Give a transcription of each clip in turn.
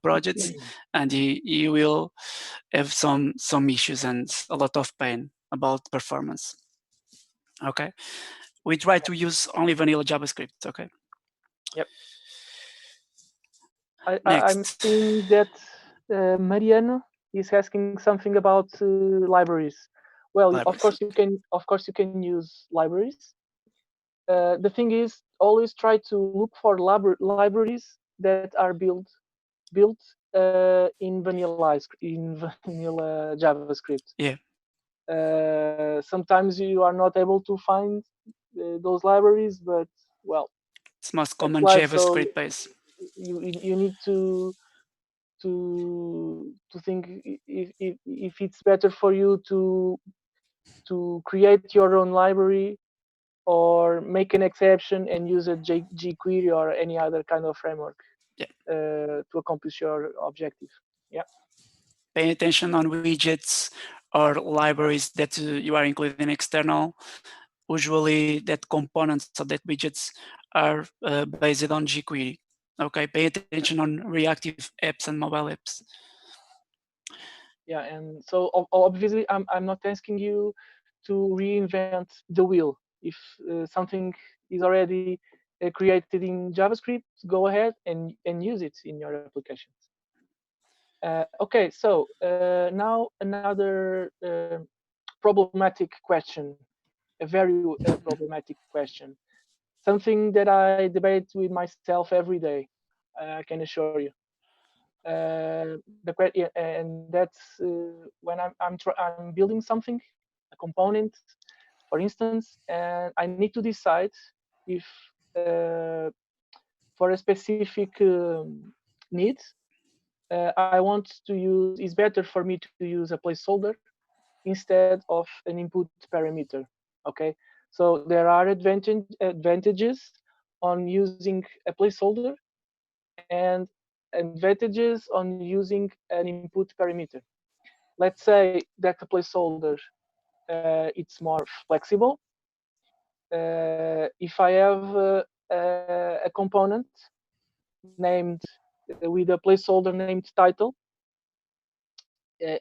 projects, and you will have some issues and a lot of pain about performance. Okay, we try to use only vanilla JavaScript. Okay. Yep. Next. I'm seeing that Mariano is asking something about libraries. Well, Libraries. of course you can use libraries. The thing is, always try to look for libraries that are built in vanilla JavaScript. Yeah. Sometimes you are not able to find those libraries, but well, it's most that's common life. So JavaScript base. You need to think if it's better for you to create your own library or make an exception and use a jQuery or any other kind of framework to accomplish your objective. Yeah. Pay attention on widgets or libraries that you are including external. Usually that components of that widgets are based on jQuery. Okay, pay attention on reactive apps and mobile apps. Yeah, and so obviously I'm not asking you to reinvent the wheel. If something is already created in JavaScript, go ahead and use it in your applications. Okay, so now another problematic question, a very problematic question, something that I debate with myself every day. I can assure you. And that's when I'm building something, a component, for instance, and I need to decide if for a specific need I want to use, it's better for me to use a placeholder instead of an input parameter. Okay, so there are advantages on using a placeholder and advantages on using an input parameter. Let's say that the placeholder it's more flexible. If I have a component named with a placeholder named title,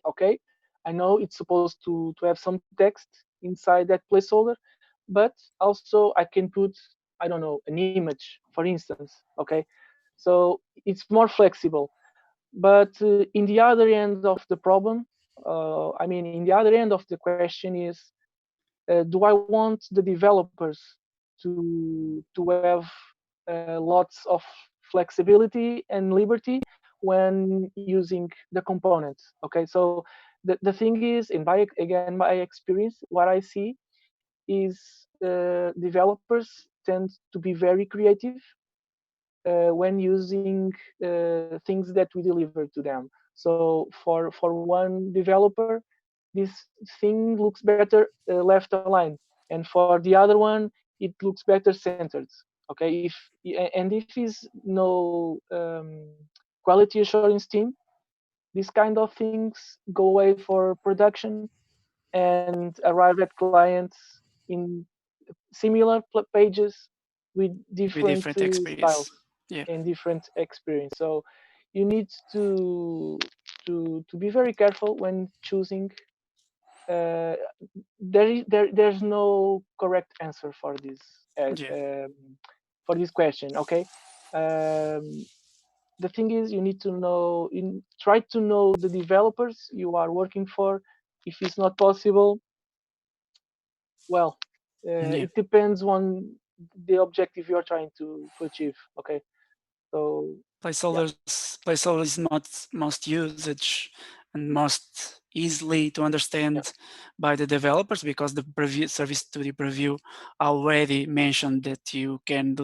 okay, I know it's supposed to have some text inside that placeholder, but also I can put, I don't know, an image, for instance. Okay, so it's more flexible. But in the other end of the problem, I mean, in the other end of the question is, do I want the developers to have lots of flexibility and liberty when using the components? Okay, so the thing is, in my experience, what I see is developers tend to be very creative when using things that we deliver to them. So for one developer, this thing looks better left aligned, and for the other one, it looks better centered. Okay, if is no quality assurance team, these kind of things go away for production and arrive at clients in similar pages with different styles and different experience. So you need to be very careful when choosing. There's no correct answer for this question. Okay, the thing is, you need to know, try to know the developers you are working for. If it's not possible, well, it depends on the objective you're trying to achieve. Okay, so placeholders most usage and most easily to understand by the developers, because the preview service to the preview already mentioned that you can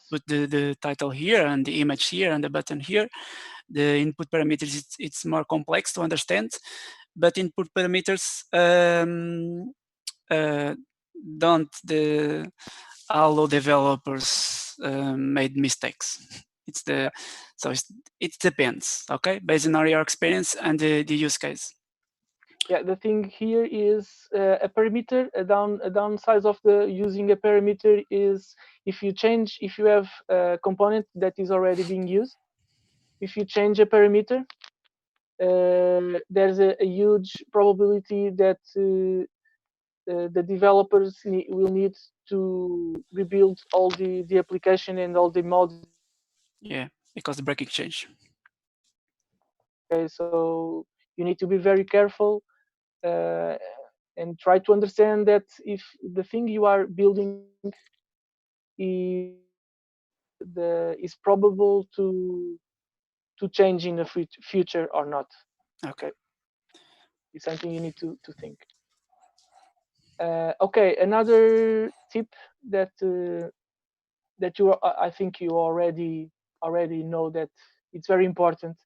put the title here and the image here and the button here. The input parameters, it's more complex to understand, but input parameters don't allow developers made mistakes. It depends, okay, based on your experience and the use case. Yeah, the thing here is a parameter. A downside of the using a parameter is if you have a component that is already being used, if you change a parameter, there's a huge probability that the developers will need to rebuild all the application and all the modules. Yeah, because the breaking change. Okay, so you need to be very careful uh, and try to understand that if the thing you are building is probable to change in the future or not. Okay. It's something you need to think. Okay, another tip that that you I think you already know that it's very important.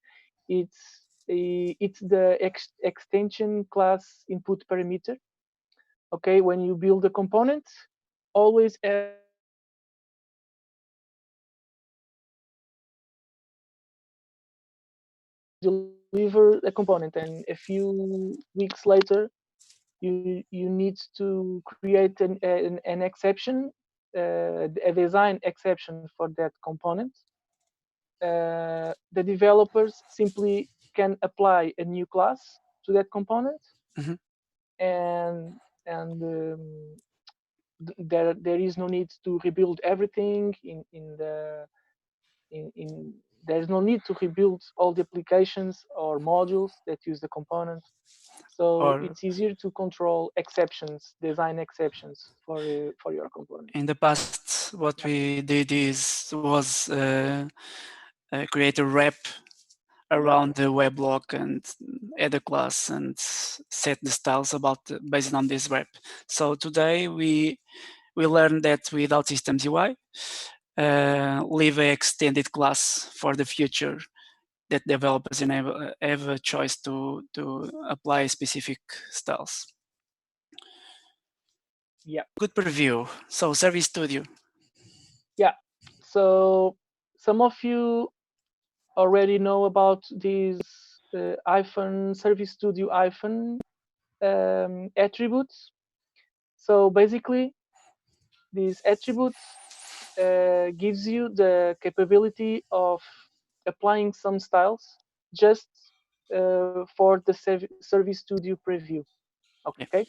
It's the extension class input parameter. Okay, when you build a component, always have deliver a component, and a few weeks later you need to create an exception, a design exception for that component. The developers simply can apply a new class to that component, Mm-hmm. and there is no need to rebuild everything in the in there's no need to rebuild all the applications or modules that use the component. So Or it's easier to control exceptions, design exceptions for your component. in the past, what Yeah. we did was create a wrap around the weblog and add a class and set the styles based on this wrap. So today we learned that with OutSystems UI, leave an extended class for the future that developers have a choice to apply specific styles. Yeah. Good preview. So Service Studio. Yeah. So some of you already know about these iPhone Service Studio iPhone attributes. So basically, these attributes gives you the capability of applying some styles just for the Service Studio preview. Yeah. Okay,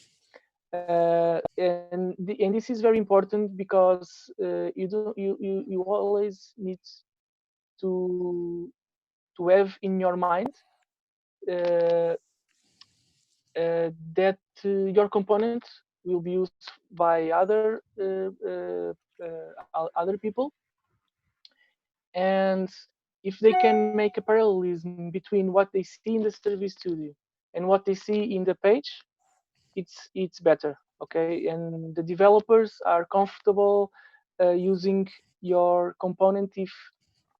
and this is very important because you do you always need to have in your mind uh, that your component will be used by other people, and if they can make a parallelism between what they see in the Service Studio and what they see in the page, it's better. Okay, and the developers are comfortable using your component if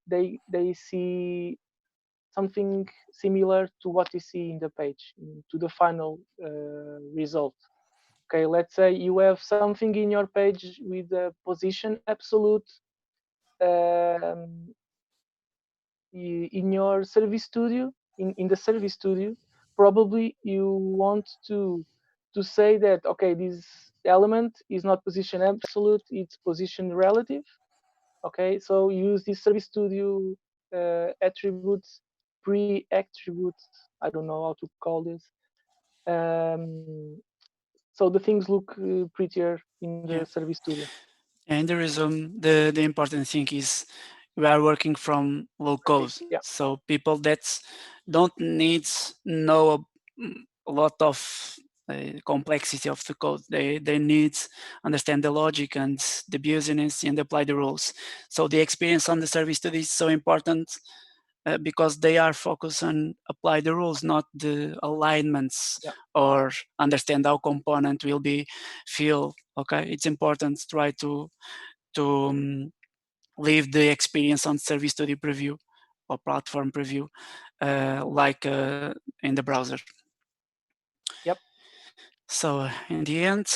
they see something similar to what you see in the page, to the final result. Okay, let's say you have something in your page with a position absolute. Um, in your Service Studio, in the Service Studio, probably you want to say that okay, this element is not position absolute, it's position relative. Okay, so use this Service Studio attributes, pre-attributes, I don't know how to call this. So the things look prettier in the Yeah. Service Studio. And the reason, the important thing is we are working from low code. Yeah. So people that don't need know a lot of complexity of the code. They need understand the logic and the business and apply the rules. So the experience on the Service Studio is so important because they are focused on apply the rules, not the alignments Yeah. or understand how component will be feel. Okay, it's important to try to leave the experience on Service Studio Preview or Platform Preview like in the browser. Yep. So in the end,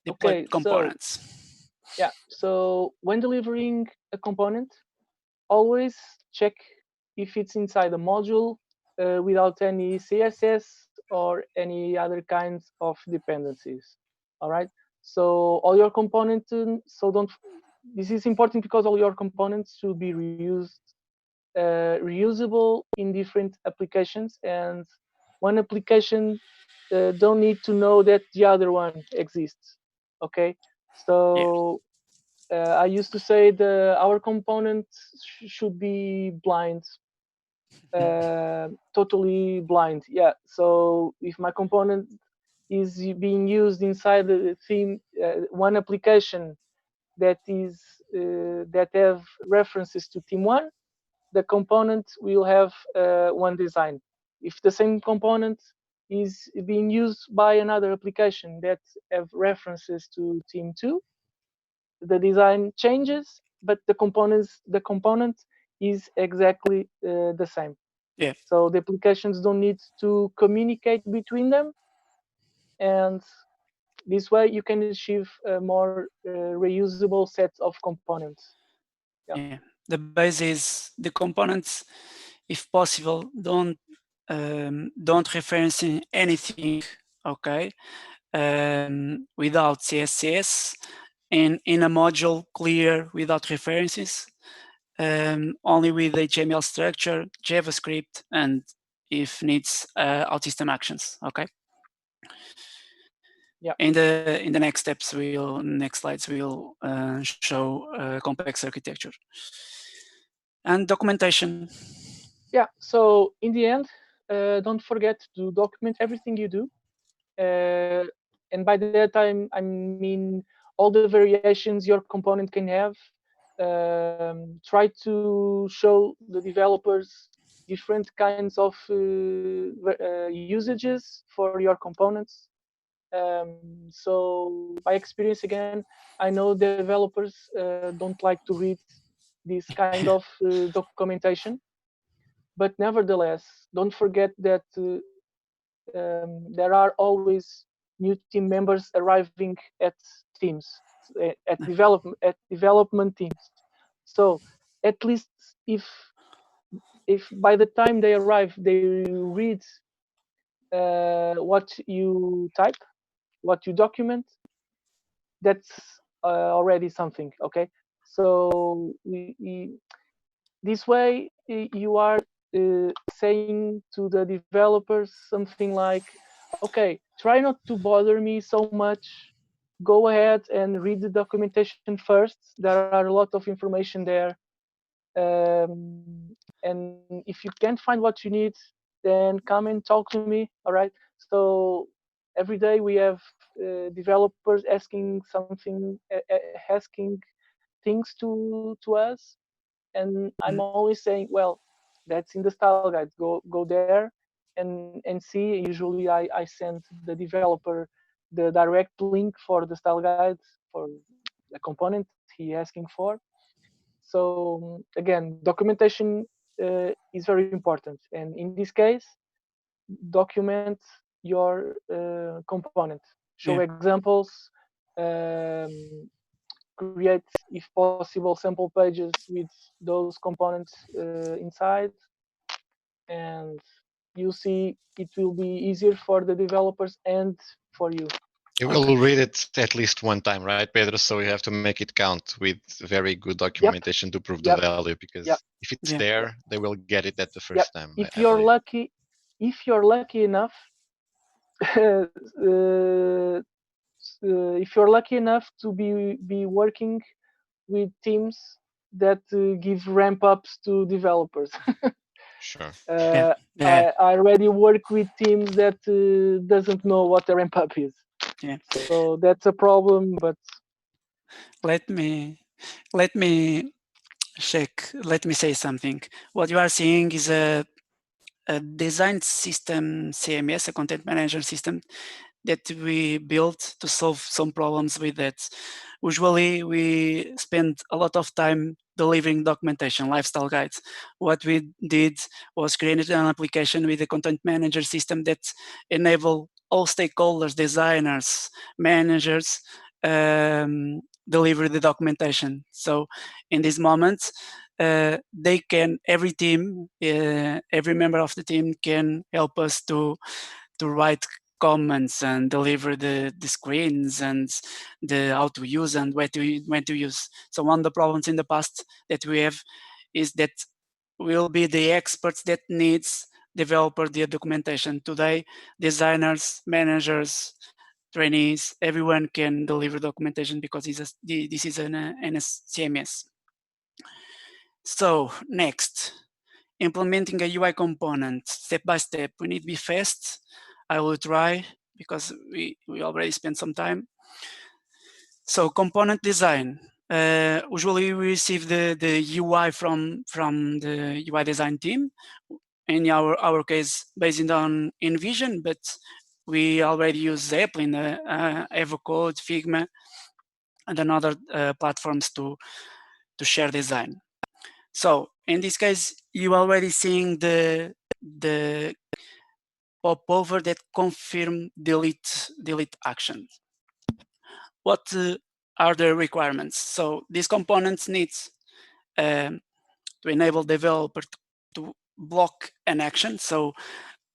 deploy Okay, so components. yeah, so when delivering a component, always check if it's inside a module without any CSS or any other kinds of dependencies. All right. So all your components. So don't. This is important because all your components should be reused reusable in different applications, and one application don't need to know that the other one exists. Okay, Yeah. so I used to say our components should be blind, totally blind. Yeah. So if my component is being used inside the theme, one application that have references to theme one, the component will have one design. If the same component is being used by another application that have references to theme two, the design changes, but the component is exactly the same. Yeah. So the applications don't need to communicate between them, and this way you can achieve a more reusable set of components. Yeah. The base is the components, if possible, don't reference anything. Okay. Without CSS and in a module clear without references, only with HTML structure, JavaScript, and if needs OutSystem actions. Okay. Yeah. In the next steps, next slides we'll show complex architecture and documentation. Yeah. So in the end, don't forget to document everything you do. And by that I mean all the variations your component can have. Try to show the developers different kinds of usages for your components. So by experience again, I know developers don't like to read this kind of documentation, but nevertheless, don't forget that there are always new team members arriving at teams, at development teams. So at least if if by the time they arrive they read what you type, what you document, that's already something. Okay, so this way you are saying to the developers something like, okay, try not to bother me so much, go ahead and read the documentation first, there are a lot of information there, and if you can't find what you need, then come and talk to me. All right, so every day we have developers asking something, asking things to us, and I'm always saying, well, that's in the style guide, go there and see. Usually I send the developer the direct link for the style guide for the component he asking for. So again, documentation is very important, and in this case, document your component, show Yeah. examples, um, create, if possible, sample pages with those components inside, and you see it will be easier for the developers and for you. You will read it at least one time, right, Pedro? So you have to make it count with very good documentation to prove the value, because if it's there, they will get it at the first time. If you're lucky, enough, if you're lucky enough to be working with teams that give ramp ups to developers. Sure. I already work with teams that doesn't know what a ramp up is. Yeah. So that's a problem. But let me check. Let me say something. What you are seeing is a design system CMS, a content management system that we built to solve some problems with that. Usually we spend a lot of time delivering documentation, lifestyle guides. What we did was create an application with a content manager system that enable all stakeholders, designers, managers, deliver the documentation. So in this moment, they can, every team, every member of the team can help us to write comments and deliver the screens and the how to use and when to use. So one of the problems in the past that we have is that will be the experts that needs developer the documentation. Today, designers, managers, trainees, everyone can deliver documentation because this is an CMS. So next, implementing a UI component step by step. We need to be fast. I will try because we already spent some time. So component design. Usually we receive the UI from the UI design team. In our case, based on InVision, but we already use Zeppelin, Evocode, Figma, and another platforms to share design. So in this case, you already seeing the popover that confirm delete action. What are the requirements? So these components needs to enable developer to block an action. So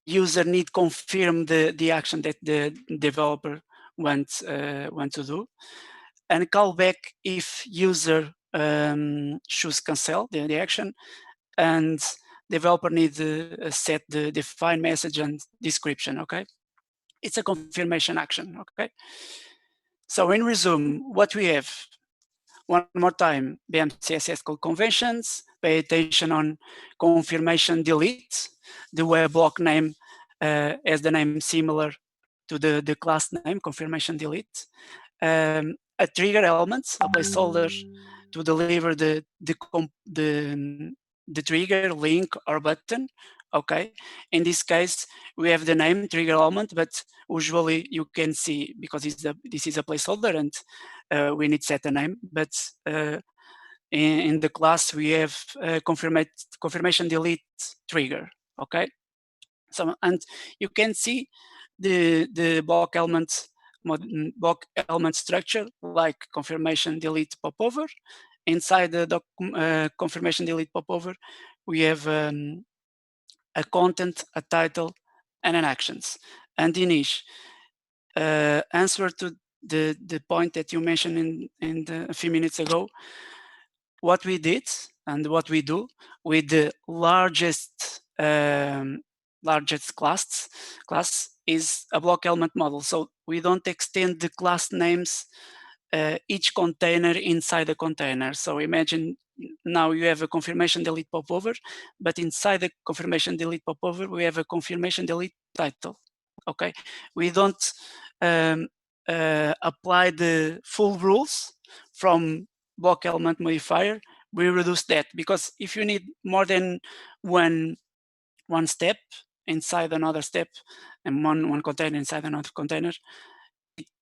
user need confirm the action that the developer want to do, and call back if user choose cancel the action, and developer needs to set the define message and description. Okay, it's a confirmation action. Okay, so in resume, what we have. One more time, BM CSS code conventions, pay attention on confirmation delete, the web block name as the name similar to the class name, confirmation delete, a trigger element, a placeholder to deliver the trigger, link, or button. Okay, in this case, we have the name trigger element, but usually you can see because this is a placeholder and we need to set a name. But in the class we have confirmation delete trigger. Okay, so and you can see the block element structure like confirmation delete popover. Inside the confirmation delete popover, we have a content, a title, and an actions. And Dinis, answer to the point that you mentioned a few minutes ago. What we did and what we do with the largest class is a block element model. So we don't extend the class names each container inside the container. So imagine now you have a confirmation delete popover, but inside the confirmation delete popover, we have a confirmation delete title. Okay, we don't apply the full rules from block element modifier. We reduce that because if you need more than one step inside another step and one container inside another container,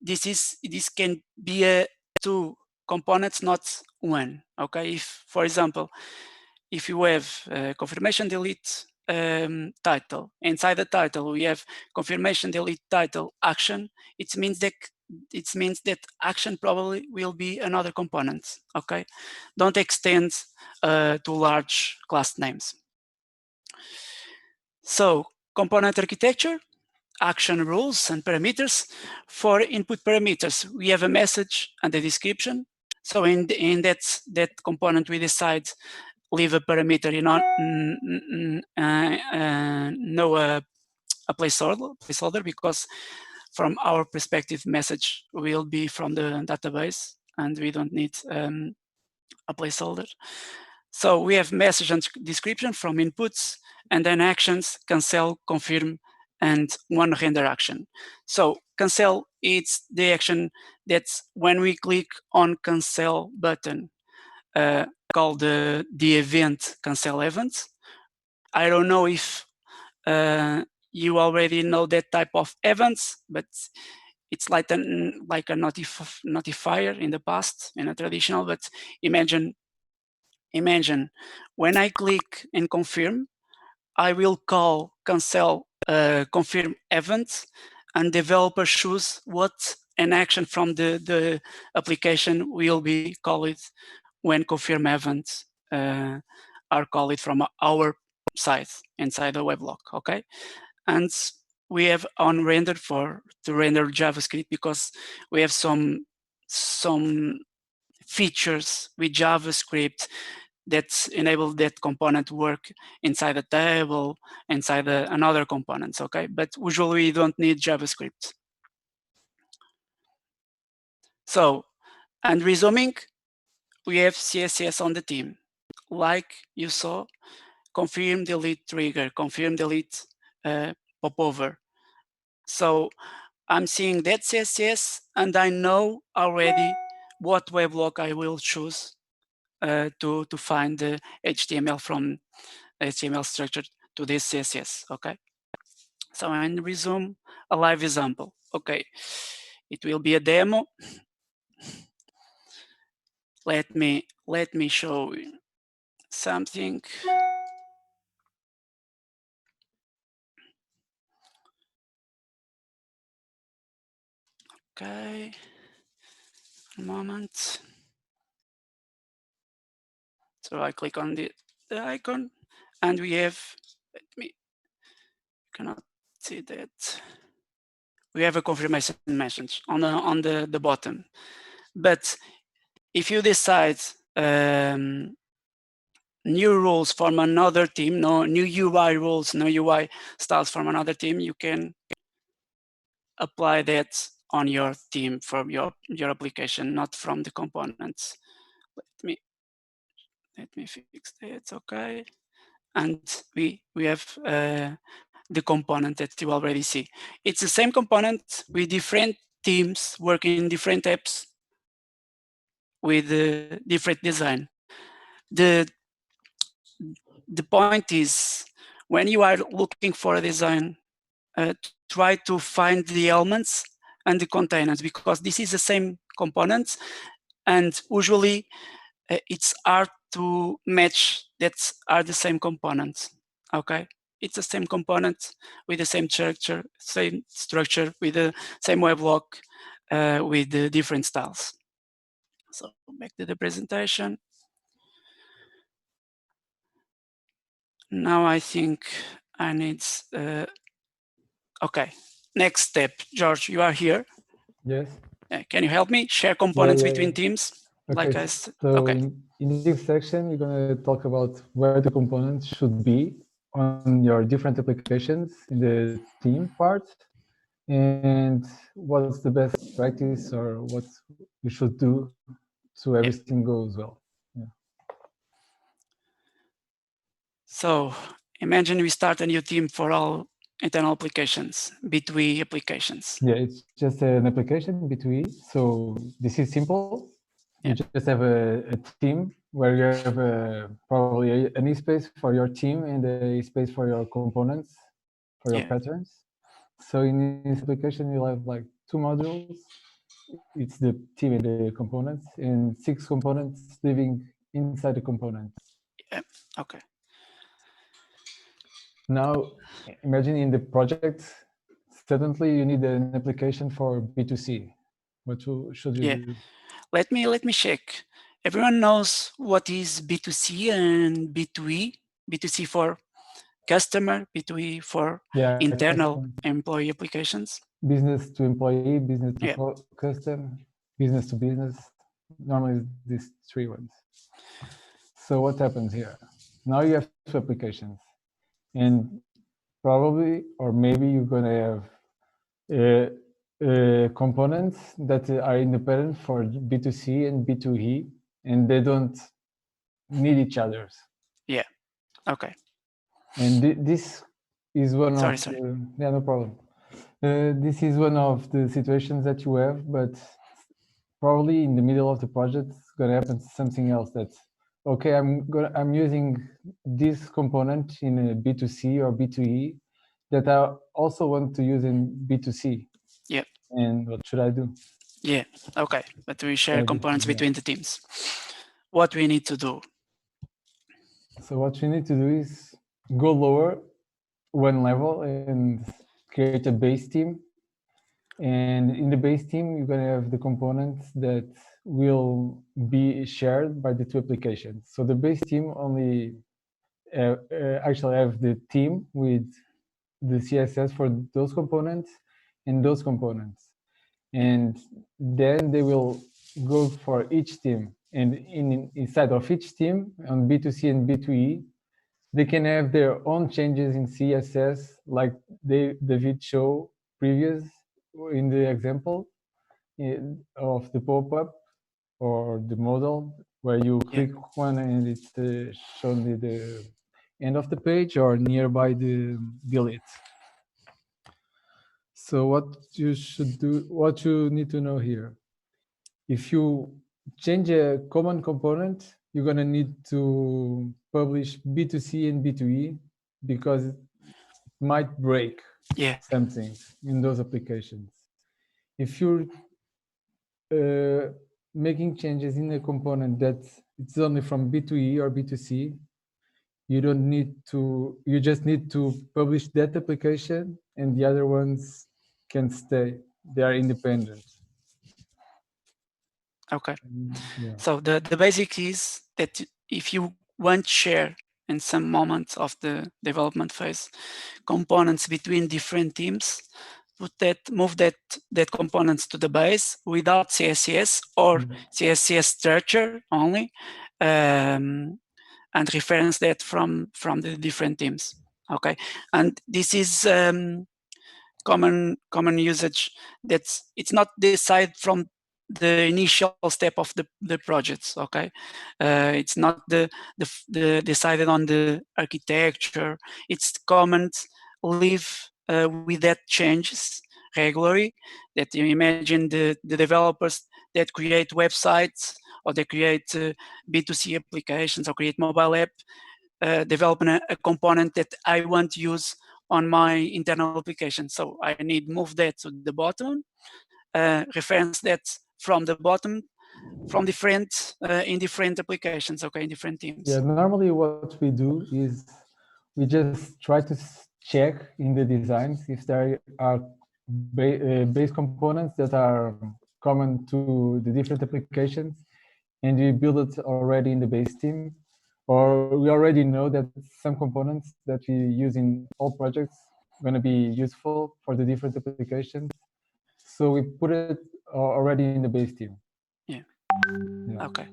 this can be two components, not one. Okay, if for example, if you have confirmation delete title, inside the title we have confirmation delete title action, it means that action probably will be another component. Okay, don't extend to large class names. So component architecture, action rules and parameters. For input parameters, we have a message and a description. So in that component, we decide leave a parameter, no a placeholder, because from our perspective, message will be from the database, and we don't need a placeholder. So we have message and description from inputs, and then actions, cancel, confirm, and one render action. So cancel, it's the action that's when we click on cancel button, called the event cancel event. I don't know if you already know that type of events, but it's like a notifier in the past, in a traditional. But imagine when I click and confirm, I will call cancel confirm event, and developer choose what an action from the application will be called when confirm events are called from our side inside the web block. Okay, and we have on render to render JavaScript because we have some features with JavaScript that enable that component to work inside a table, inside another components, okay? But usually we don't need JavaScript. So, and resuming, we have CSS on the theme. Like you saw, confirm, delete trigger, confirm, delete popover. So I'm seeing that CSS and I know already what web block I will choose to find the HTML from HTML structure to this CSS, okay? So I'm resume a live example. Okay, it will be a demo. Let me show you something. Okay, a moment. So I click on the icon and we have, let me, cannot see that. We have a confirmation message on the bottom. But if you decide new rules from another team, no new UI rules, no UI styles from another team, you can apply that on your team from your application, not from the components. Let me fix that, okay. And we have the component that you already see. It's the same component with different teams working in different apps with different design. The point is, when you are looking for a design, try to find the elements and the containers, because this is the same components, and usually it's hard to match that are the same components. Okay, it's the same component with the same structure with the same web block with the different styles. So back to the presentation. Now I think I need, okay, next step. George, you are here. Yes. Can you help me share components between teams? Okay, like so okay. in this section, we're going to talk about where the components should be on your different applications in the team part, and what's the best practice or what we should do so everything goes well. Yeah. So imagine we start a new team for all internal applications, B2E applications. Yeah, it's just an application, B2E. So this is simple. You just have a team where you have probably an e-space for your team and a space for your components, for your patterns. So in this application, you'll have like 2 modules. It's the team and the components, and 6 components living inside the components. Yeah, okay. Now, imagine in the project, suddenly you need an application for B2C. What should you do? Let me check. Everyone knows what is B2C and B2E. B2C for customer, B2E for internal employee applications. Business to employee, business to custom, business to business. Normally these 3 ones. So what happens here? Now you have 2 applications, and probably, or maybe you're going to have components that are independent for B2C and B2E, and they don't need each other. Yeah, okay. And this is one sorry. yeah, no problem. This is one of the situations that you have, but probably in the middle of the project, it's going to happen something else that, okay, I'm using this component in a B2C or B2E that I also want to use in B2C. Yeah. And what should I do? Yeah, okay. But we share components between the teams. What we need to do? So what we need to do is go lower 1 level and create a base team. And in the base team, you're going to have the components that will be shared by the 2 applications. So the base team only actually have the team with the CSS for those components and those components. And then they will go for each team And inside of each team on B2C and B2E, they can have their own changes in CSS, like David showed previous in the example of the pop-up or the model, where you click one and it's shown the end of the page or nearby the delete. So what you should do, what you need to know here, if you change a common component, you're going to need to publish B2C and B2E because it might break something in those applications. If you're making changes in a component that it's only from B2E or B2C, you don't need to, you just need to publish that application and the other ones can stay. They are independent. Okay. Yeah. So the basic is that if you want to share in some moments of the development phase components between different teams, move that components to the base without CSS or CSS structure only, and reference that from the different teams. Okay, and this is common usage. It's not decided from the initial step of the projects. Okay, it's not the decided on the architecture. It's comments live with that changes regularly. That you imagine the developers that create websites or they create B2C applications or create mobile app, developing a component that I want to use on my internal application. So I need move that to the bottom, reference that from the bottom, from different in different applications, okay, in different teams. Yeah, normally what we do is we just try to check in the designs if there are base components that are common to the different applications, and we build it already in the base team, or we already know that some components that we use in all projects are going to be useful for the different applications. So we put it already in the base team. Yeah. Okay.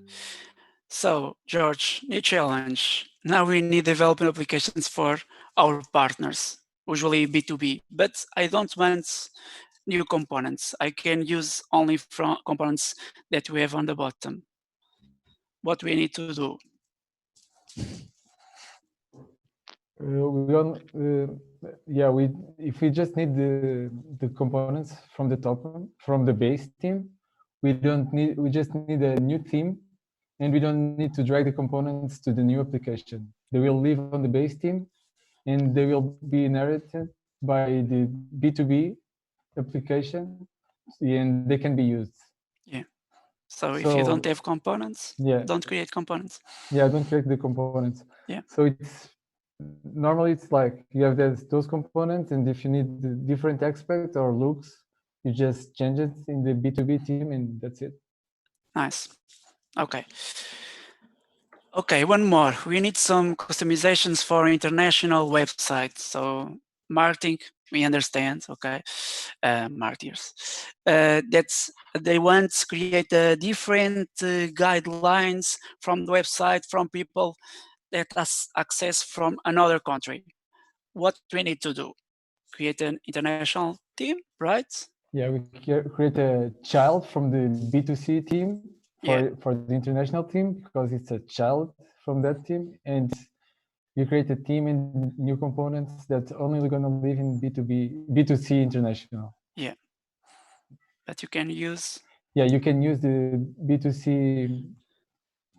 So, George, new challenge. Now we need developing applications for our partners, usually B2B, but I don't want new components. I can use only from components that we have on the bottom. What we need to do? If we just need the components from the top, from the base team, we just need a new theme, and we don't need to drag the components to the new application. They will live on the base team, and they will be inherited by the B2B application, and they can be used. Yeah. So if you don't have components, don't create components. Yeah, don't create the components. Yeah. So normally it's like you have those components, and if you need the different aspects or looks, you just change it in the B2B team, and that's it. Nice. Okay. Okay, one more. We need some customizations for international websites. So marketing, we understand, okay, marketers. That's, they want to create different guidelines from the website, from people that has access from another country. What do we need to do? Create an international team, right? Yeah, we create a child from the B2C team for the international team, because it's a child from that team, and you create a team and new components that's only going to live in B2C international. Yeah, but you can use. Yeah, you can use the B2C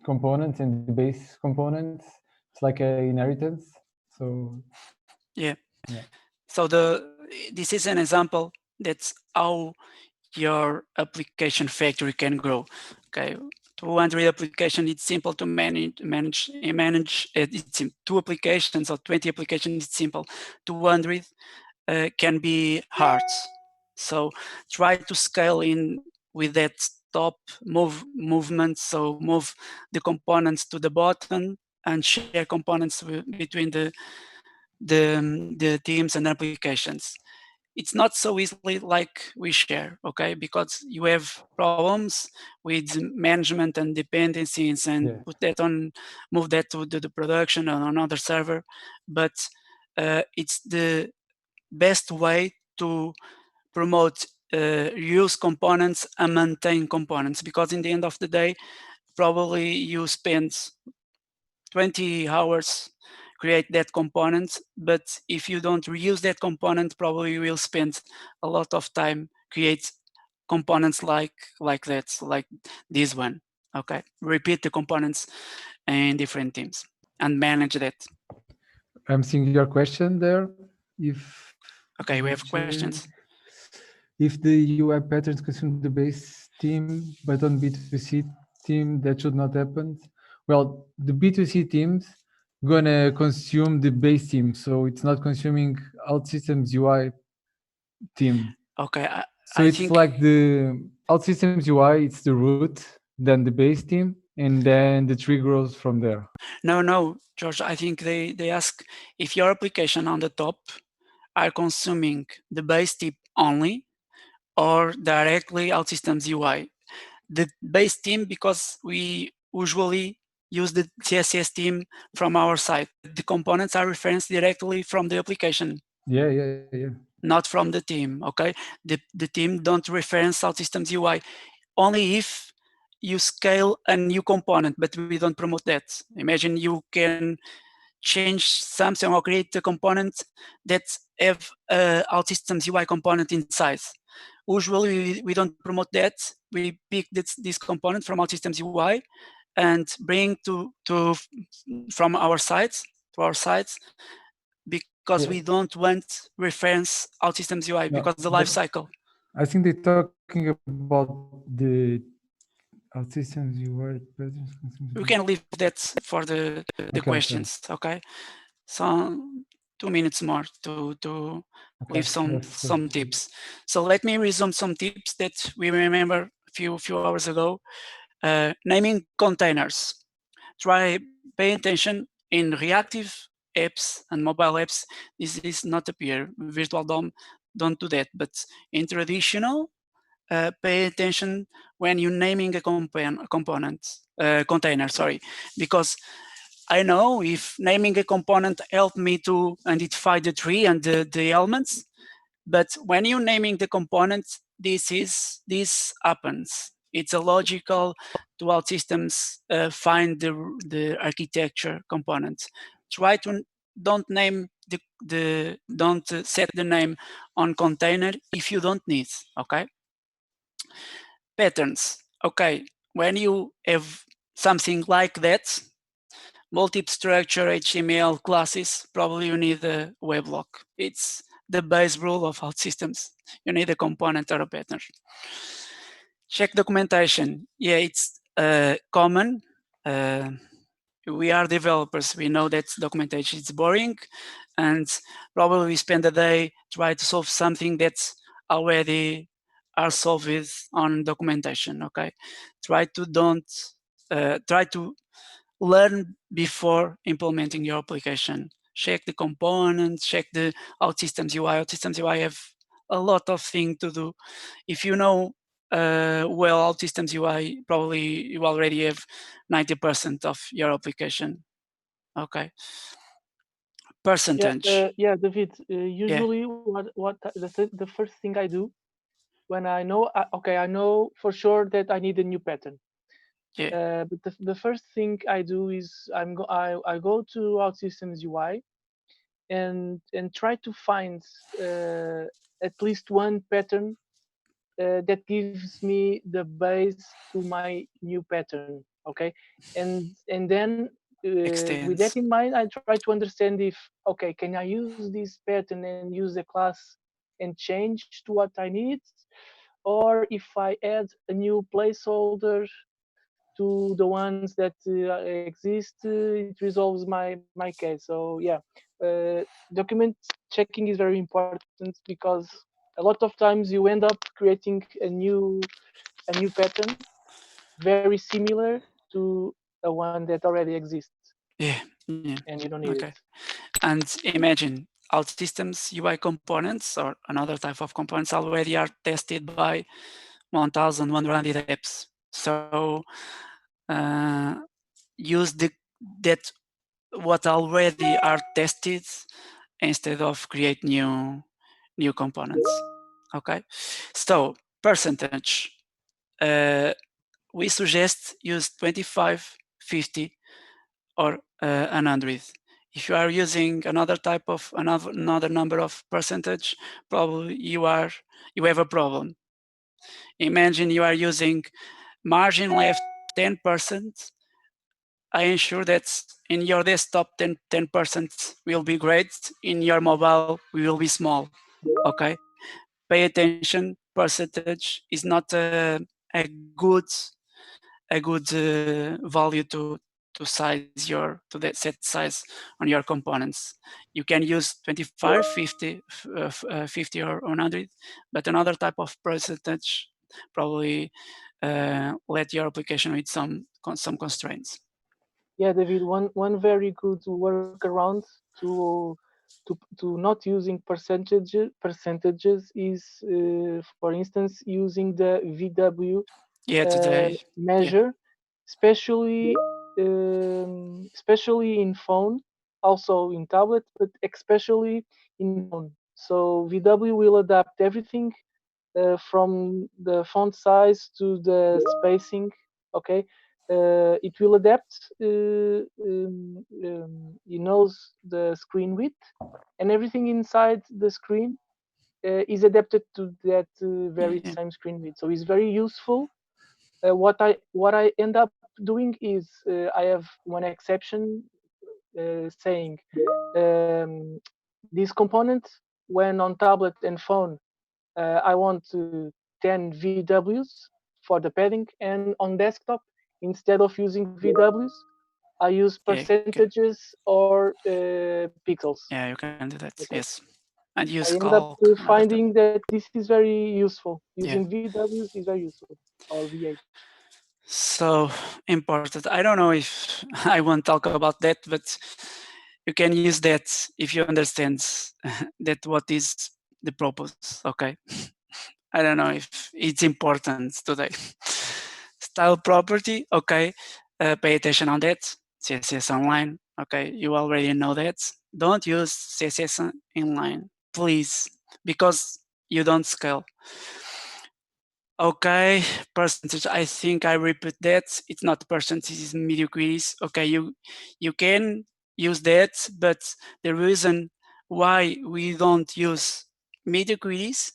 components and the base components. It's like an inheritance. So yeah. So this is an example that's how your application factory can grow. Okay, 200 applications, it's simple to manage. It's 2 applications or 20 applications, it's simple. 200 can be hard. So try to scale in with that top movement. So move the components to the bottom and share components between the teams and applications. it's not so easily like we share, okay? Because you have problems with management and dependencies and put that on, move that to the production on another server. But it's the best way to promote use components and maintain components, because in the end of the day, probably you spend 20 hours create that component, but if you don't reuse that component, probably you will spend a lot of time create components like that, like this one. Okay, repeat the components in different teams and manage that. I'm seeing your question there. If okay, we have questions. If the UI patterns consume the base team, but on B2C team, that should not happen. Well, the B2C teams gonna consume the base team, so it's not consuming OutSystems UI team. Okay, so it's like the OutSystems UI, it's the root, then the base team, and then the tree grows from there. No, George, I think they ask if your application on the top are consuming the base team only or directly OutSystems UI. The base team, because we usually use the CSS team from our site. The components are referenced directly from the application. Yeah. Not from the team, okay? The team don't reference OutSystems UI. Only if you scale a new component, but we don't promote that. Imagine you can change something or create a component that have OutSystems UI component inside. Usually we don't promote that. We pick this component from OutSystems UI and bring from our sites to our sites, because we don't want reference OutSystems UI because the life cycle. I think they're talking about the OutSystems UI. We can leave that for the questions, okay? So 2 minutes more to leave some tips. So let me resume some tips that we remember a few hours ago. Naming containers. Pay attention in reactive apps and mobile apps. This is not appear. Virtual DOM don't do that, but in traditional, pay attention when you're naming a container, sorry, because I know if naming a component helped me to identify the tree and the elements, but when you're naming the component, this happens. It's a logical to OutSystems find the architecture components. Try to don't name don't set the name on container if you don't need. Okay. Patterns. Okay, when you have something like that, multi-structure HTML classes, probably you need a weblock. It's the base rule of OutSystems. You need a component or a pattern. Check documentation. Yeah, it's common. We are developers. We know that documentation is boring, and probably we spend a day trying to solve something that's already are solved on documentation. Okay, try to learn before implementing your application. Check the components, check the OutSystems UI. OutSystems UI have a lot of things to do. If you know well OutSystems UI, probably you already have 90% of your application. Okay. Percentage. Yeah, David. Usually, what the first thing I do when I know, I know for sure that I need a new pattern. Yeah. But the first thing I do is I go to OutSystems UI and try to find at least one pattern that gives me the base to my new pattern. Okay, and then with that in mind, I try to understand if can I use this pattern and use a class and change to what I need, or if I add a new placeholder to the ones that exist, it resolves my case. So yeah, document checking is very important because a lot of times you end up creating a new pattern very similar to a one that already exists. Yeah. And you don't need it. And imagine OutSystems UI components or another type of components already are tested by 1,100 apps. So use that what already are tested instead of create new components. Okay, so percentage. We suggest use 25, 50, or 100. If you are using another type of another number of percentage, probably you have a problem. Imagine you are using margin left 10%. I ensure that in your desktop 10% will be great. In your mobile, we will be small. Okay, pay attention. Percentage is not a good value to size to that set size on your components. You can use 25, 50, 50 or 100, but another type of percentage probably let your application with some constraints. Yeah, David, one very good workaround to not using percentages is, for instance, using the VW measure, especially in phone, also in tablet, but especially in phone. So VW will adapt everything from the font size to the spacing. Okay, it will adapt. It knows the screen width, and everything inside the screen is adapted to that very same screen width. So it's very useful. What I end up doing is I have one exception saying this component when on tablet and phone I want 10 VWs for the padding, and on desktop instead of using VWs I use percentages or pixels. Yeah, you can do that. Okay. Yes, and use I end up finding that this is very useful. Using VWs is very useful, or V8. So important. I don't know if I want to talk about that, but you can use that if you understand that what is the purpose. Okay. I don't know if it's important today. Style property. Okay. Pay attention on that. CSS online. Okay. You already know that. Don't use CSS inline, please, because you don't scale. Okay, percentage. I think I repeat that. It's not percentage, it's media queries. Okay, you can use that, but the reason why we don't use media queries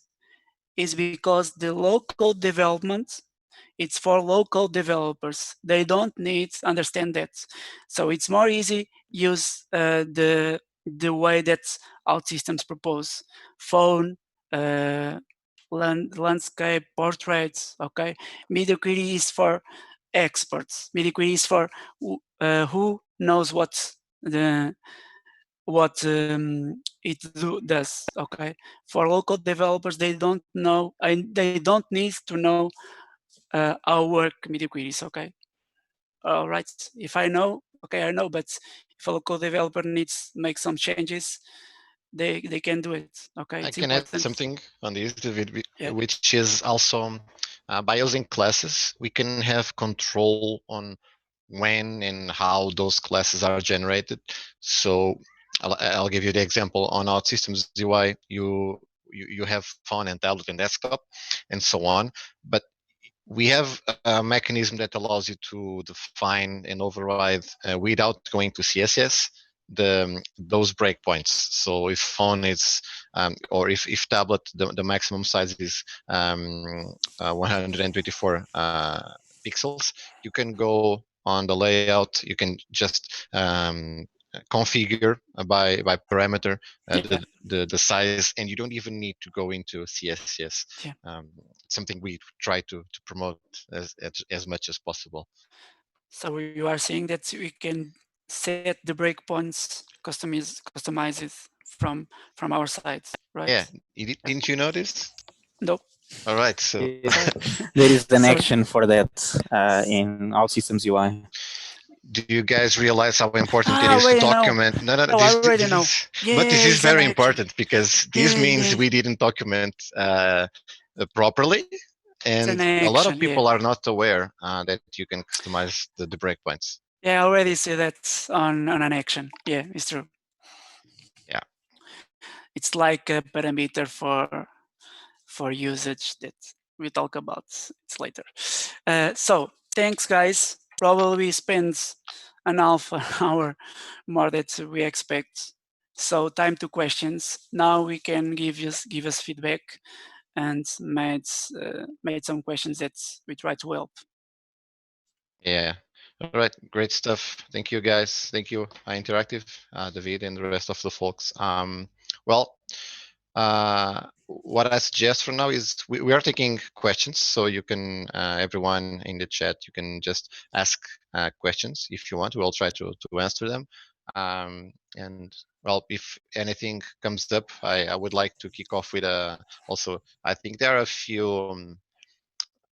is because the local development, it's for local developers. They don't need to understand that. So it's more easy use the way that OutSystems propose. Phone, landscape, portraits, okay? Media query is for experts. Media query is for who knows what it does, okay? For local developers, they don't know, they don't need to know how work media queries, okay? All right, if I know, okay, I know, but if a local developer needs to make some changes, they can do it, okay? I can add something on this, David, which is also by using classes, we can have control on when and how those classes are generated. So I'll give you the example on OutSystems UI. You have phone and tablet and desktop and so on, but we have a mechanism that allows you to define and override without going to CSS those breakpoints. So if phone is or if tablet, the maximum size is 124 pixels, you can go on the layout. You can just configure by parameter the size, and you don't even need to go into CSS. Something we try to promote as much as possible. So you are saying that we can set the breakpoints, customize it from our side, right? Yeah, didn't you notice? No. All right, so there is an action for that in OutSystems UI. do you guys realize how important it is to document? No, Oh, I already know. Yeah, but this is it's an very action. important because this means we didn't document properly, and a lot of people are not aware that you can customize the breakpoints. Yeah, I already see that on an action. Yeah, it's true. Yeah, it's like a parameter for usage that we talk about it's later. So thanks, guys. Probably spends an half an hour more than we expect. So time to questions. Now we can give us feedback and made some questions that we try to help. Yeah. All right, great stuff. Thank you, guys. Thank you, Interactive, David, and the rest of the folks. Well, what I suggest for now is we are taking questions, so you can, everyone in the chat, you can just ask questions if you want. We'll try to answer them. And well, if anything comes up, I would like to kick off with also, I think there are a few.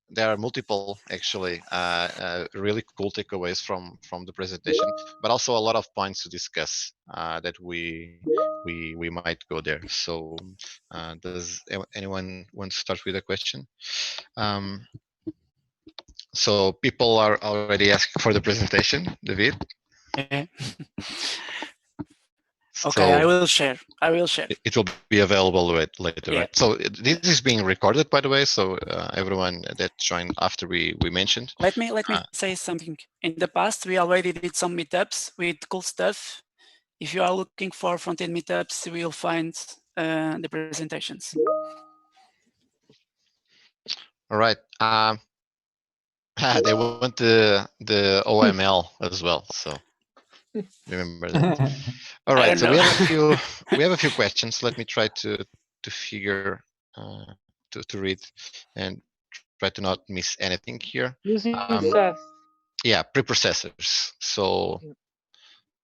There are multiple actually really cool takeaways from the presentation, but also a lot of points to discuss that we might go there. So does anyone want to start with a question? So people are already asking for the presentation, David. Yeah. Okay, I will share. It will be available later, yeah. Right? So this is being recorded, by the way. So everyone that joined after we mentioned. Let me say something. In the past, we already did some meetups with cool stuff. If you are looking for front-end meetups, you will find the presentations. All right. They want the OML as well, so remember that. All right, so we have a few questions. Let me try to figure to read and try to not miss anything here. Using SAS. Yeah, preprocessors. So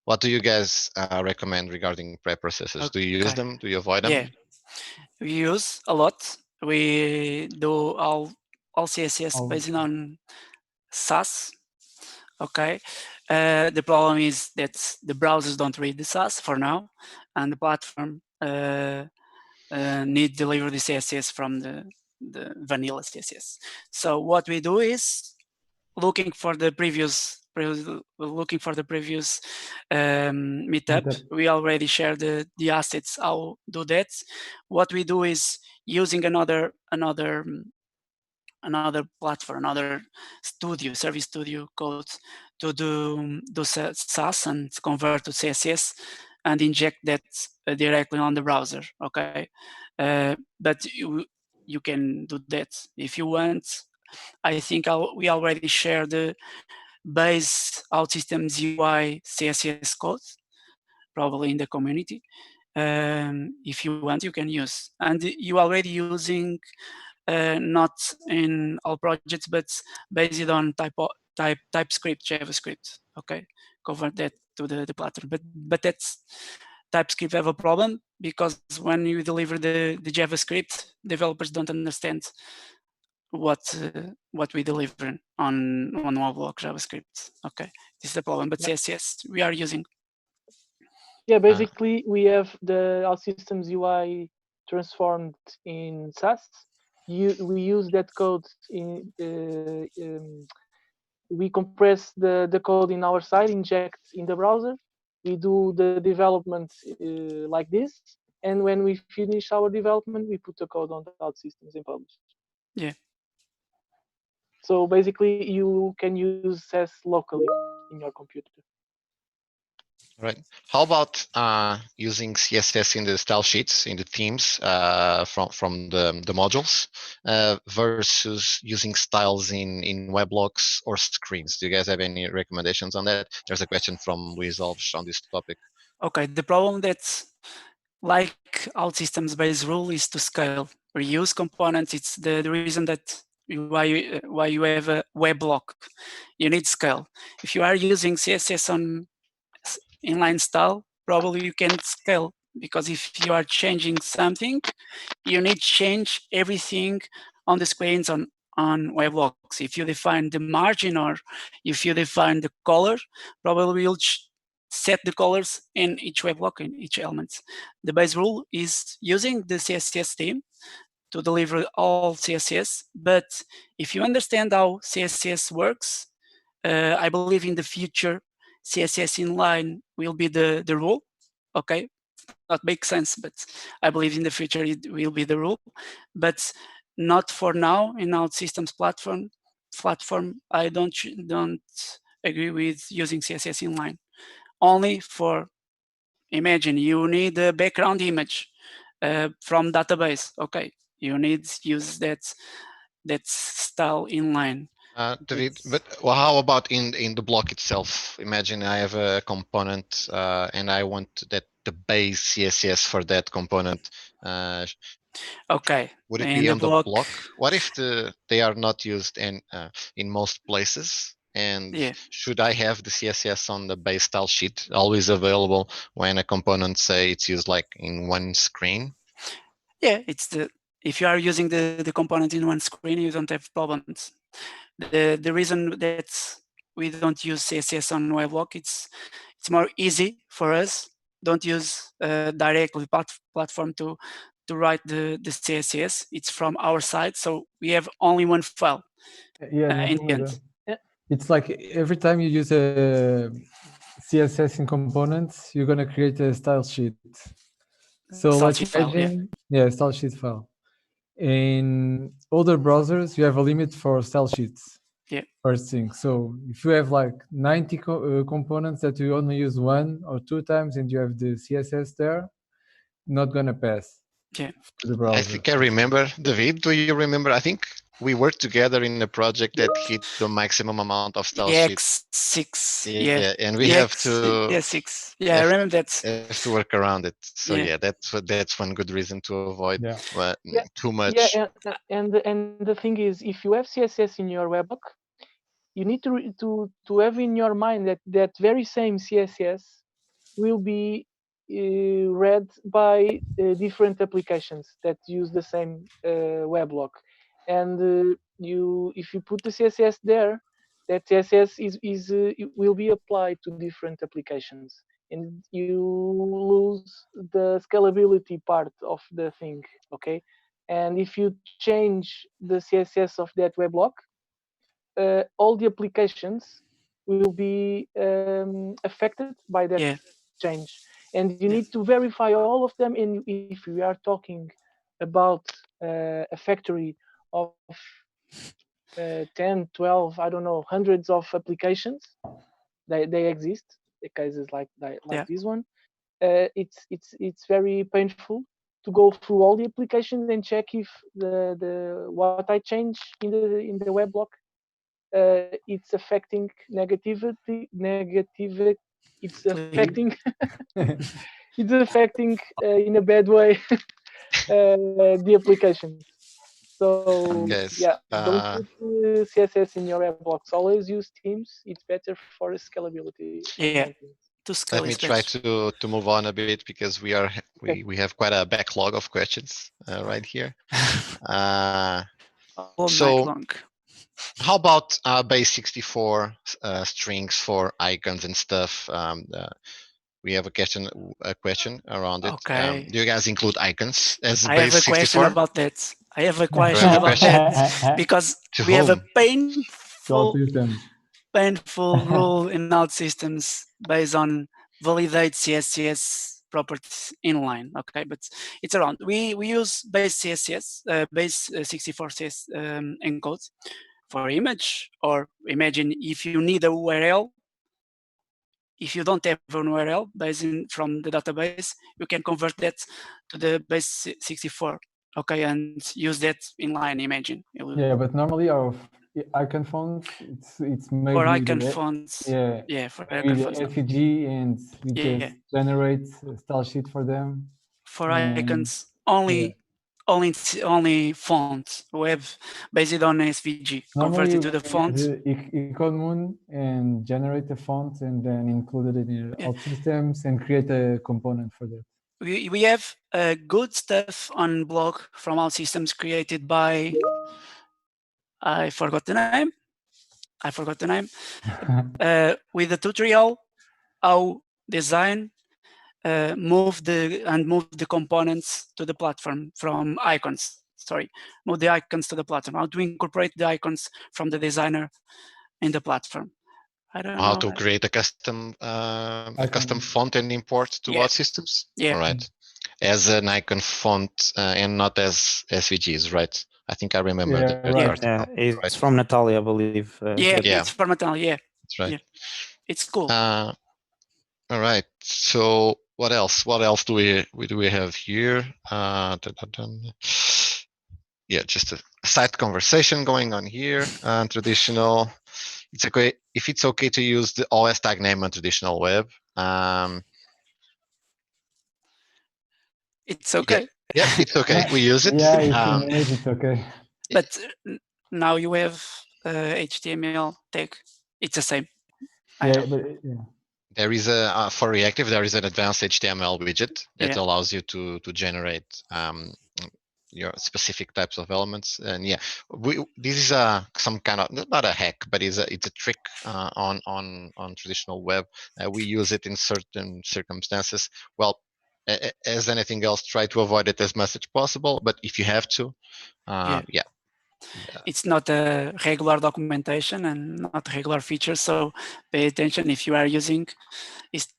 what do you guys recommend regarding preprocessors? Do you use them? Do you avoid them? Yeah, we use a lot. We do all CSS based on SAS. Okay. The problem is that the browsers don't read the SAS for now, and the platform need to deliver the CSS from the vanilla CSS. So what we do is looking for the previous meetup. We already shared the assets. How do that? What we do is using another platform, another studio, service studio code to do SAS and convert to CSS and inject that directly on the browser. Okay, but you can do that if you want. I think we already shared the base OutSystems UI CSS code, probably in the community. If you want, you can use. And you already using not in all projects, but based on TypeScript, JavaScript. Okay, convert that to the platform. But that's TypeScript have a problem because when you deliver the JavaScript, developers don't understand what we deliver on one block JavaScript. Okay, this is the problem. But CSS we are using. Yeah, basically we have the OutSystems UI transformed in SAS. We use that code in. We compress the code in our side, inject in the browser. We do the development like this, and when we finish our development, we put the code on the OutSystems and publish. Yeah. So basically, you can use SAS locally in your computer. Right. How about using CSS in the style sheets, in the themes from the modules versus using styles in weblogs or screens? Do you guys have any recommendations on that? There's a question from Luis Alves on this topic. Okay, the problem that's like OutSystems base rule is to scale. Reuse components, it's the reason that why you have a weblog. You need scale. If you are using CSS on inline style, probably you can't scale because if you are changing something, you need to change everything on the screens on on Weblogs. If you define the margin or if you define the color, probably you'll set the colors in each weblog, in each element. The base rule is using the CSS theme to deliver all CSS, but if you understand how CSS works, I believe in the future CSS inline will be the rule. Okay, not make sense, but I believe in the future it will be the rule, but not for now. In OutSystems platform, I don't agree with using CSS inline. Only for, imagine you need a background image from database. Okay, you need to use that style inline. David, but well, how about in the block itself? Imagine I have a component and I want that the base CSS for that component. Okay. Would it be on the block? What if they are not used in most places? And should I have the CSS on the base style sheet always available when a component, say, it's used like in one screen? Yeah, if you are using the component in one screen, you don't have problems. The reason that we don't use CSS on Weblock, it's more easy for us. Don't use directly platform to write the CSS. It's from our side, so we have only one file. In the end. It's like every time you use a CSS in components, you're gonna create a style sheet. So let's imagine, style sheet file. In older browsers, you have a limit for style sheets. Yeah. First thing. So if you have like 90 components that you only use 1 or 2 times and you have the CSS there, not gonna pass. Yeah. To the browser. I think I remember, David, do you remember? I think we worked together in a project that hit the maximum amount of style sheets. 6. Yeah, and we have to. Yeah, 6. Yeah, I remember that. Have to work around it. So yeah, that's one good reason to avoid too much. Yeah, and the thing is, if you have CSS in your webhook, you need to have in your mind that very same CSS will be read by different applications that use the same weblog, and if you put the CSS there, that CSS will be applied to different applications, and you lose the scalability part of the thing. Okay, and if you change the CSS of that weblog, all the applications will be affected by that change, and you need to verify all of them. And if we are talking about a factory of 10, 12, I don't know, hundreds of applications, they exist. The cases like this one, it's very painful to go through all the applications and check if the what I change in the weblog it's affecting negativity. It's affecting. It's affecting in a bad way the applications. So don't put CSS in your webblocks. Always use themes. It's better for scalability. Yeah. To scale. Let me try to move on a bit because we have quite a backlog of questions right here. So. How about base 64 strings for icons and stuff? We have a question around it. Okay. Do you guys include icons as I base 64? Have a question about that. I have a question about that because we have a painful rule in OutSystems based on validate CSS properties inline. Okay, but it's around. We use base CSS, base 64 CS encode for image, or imagine if you need a URL, if you don't have an URL based from the database, you can convert that to the base 64, okay, and use that inline, imagine. Yeah, but normally our icon fonts, it's maybe for icon fonts. Yeah, for icon fonts. SVG, and we just generate a style sheet for them. For icons, only fonts, web based on SVG, converted to the fonts. Icon and generate the font and then include it in OutSystems and create a component for that. We have good stuff on blog from OutSystems created by I forgot the name. With the tutorial, how design move the components to the platform from icons. Sorry, move the icons to the platform. How to incorporate the icons from the designer in the platform. I don't know. How to create a custom font and import to OutSystems? Yeah. All right. As an icon font and not as SVGs, right? I think I remember the article. Yeah, it's right? from Natalia, I believe. It's from Natalia. Yeah, that's right. Yeah. It's cool. All right. So what else? What else do we have here? Yeah, just a side conversation going on here. Traditional. It's okay if it's okay to use the OS tag name on traditional web. It's okay. Yeah, it's okay. We use it. Yeah, if you manage, it's okay. But now you have HTML tag. It's the same. Yeah, but yeah. There is a for reactive. There is an advanced HTML widget that allows you to generate your specific types of elements. And yeah, this is some kind of not a hack, but it's a trick on traditional web. We use it in certain circumstances. Well, as anything else, try to avoid it as much as possible. But if you have to, yeah. It's not a regular documentation and not regular features, so pay attention. If you are using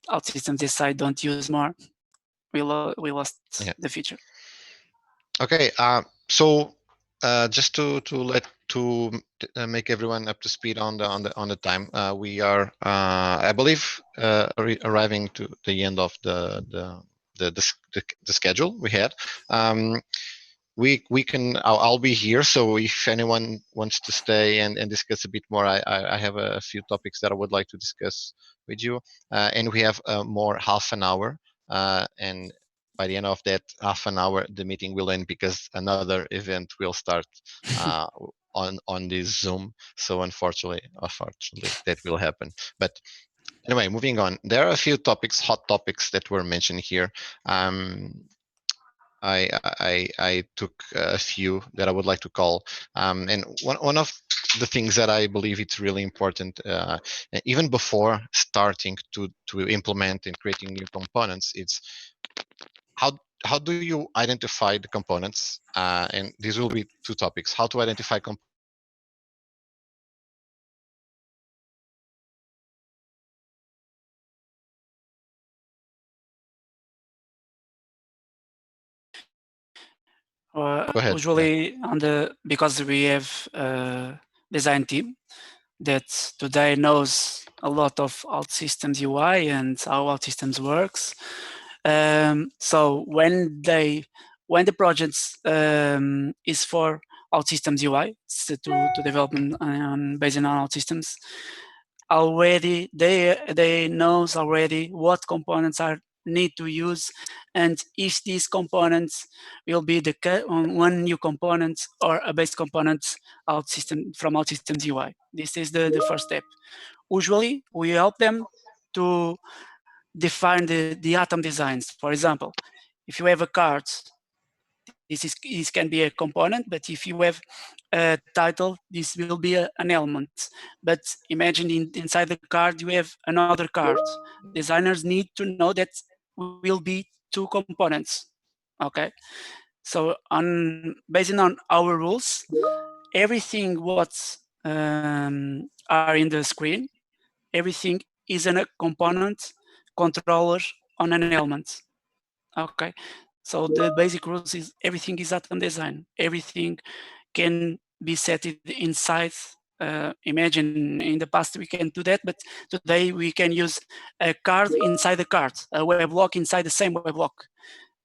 OutSystems decide don't use more, we lost the feature. Okay, so just to make everyone up to speed on the time, we are I believe arriving to the end of the schedule we had. We can I'll be here, so if anyone wants to stay and discuss a bit more, I have a few topics that I would like to discuss with you, and we have more half an hour, and by the end of that half an hour the meeting will end because another event will start on this Zoom. So unfortunately that will happen. But anyway, moving on, there are a few topics, hot topics that were mentioned here. I took a few that I would like to call, and one of the things that I believe it's really important, even before starting to implement and creating new components, it's how do you identify the components? And these will be two topics: how to identify components. Usually because we have a design team that today knows a lot of OutSystems UI and how OutSystems works. So when the project is for OutSystems UI, to development based on OutSystems, already they knows already what components are need to use, and if these components will be one new component or a base component from OutSystems UI. This is the first step. Usually we help them to define the atom designs. For example, if you have a card, this can be a component, but if you have a title, this will be an element. But imagine inside the card you have another card. Designers need to know that will be two components. Okay, so based on our rules, everything what are in the screen, everything is a component controller on an element. Okay, so the basic rules is everything is atom design. Everything can be set inside. Imagine in the past we can do that, but today we can use a card inside the card, a web block inside the same web block.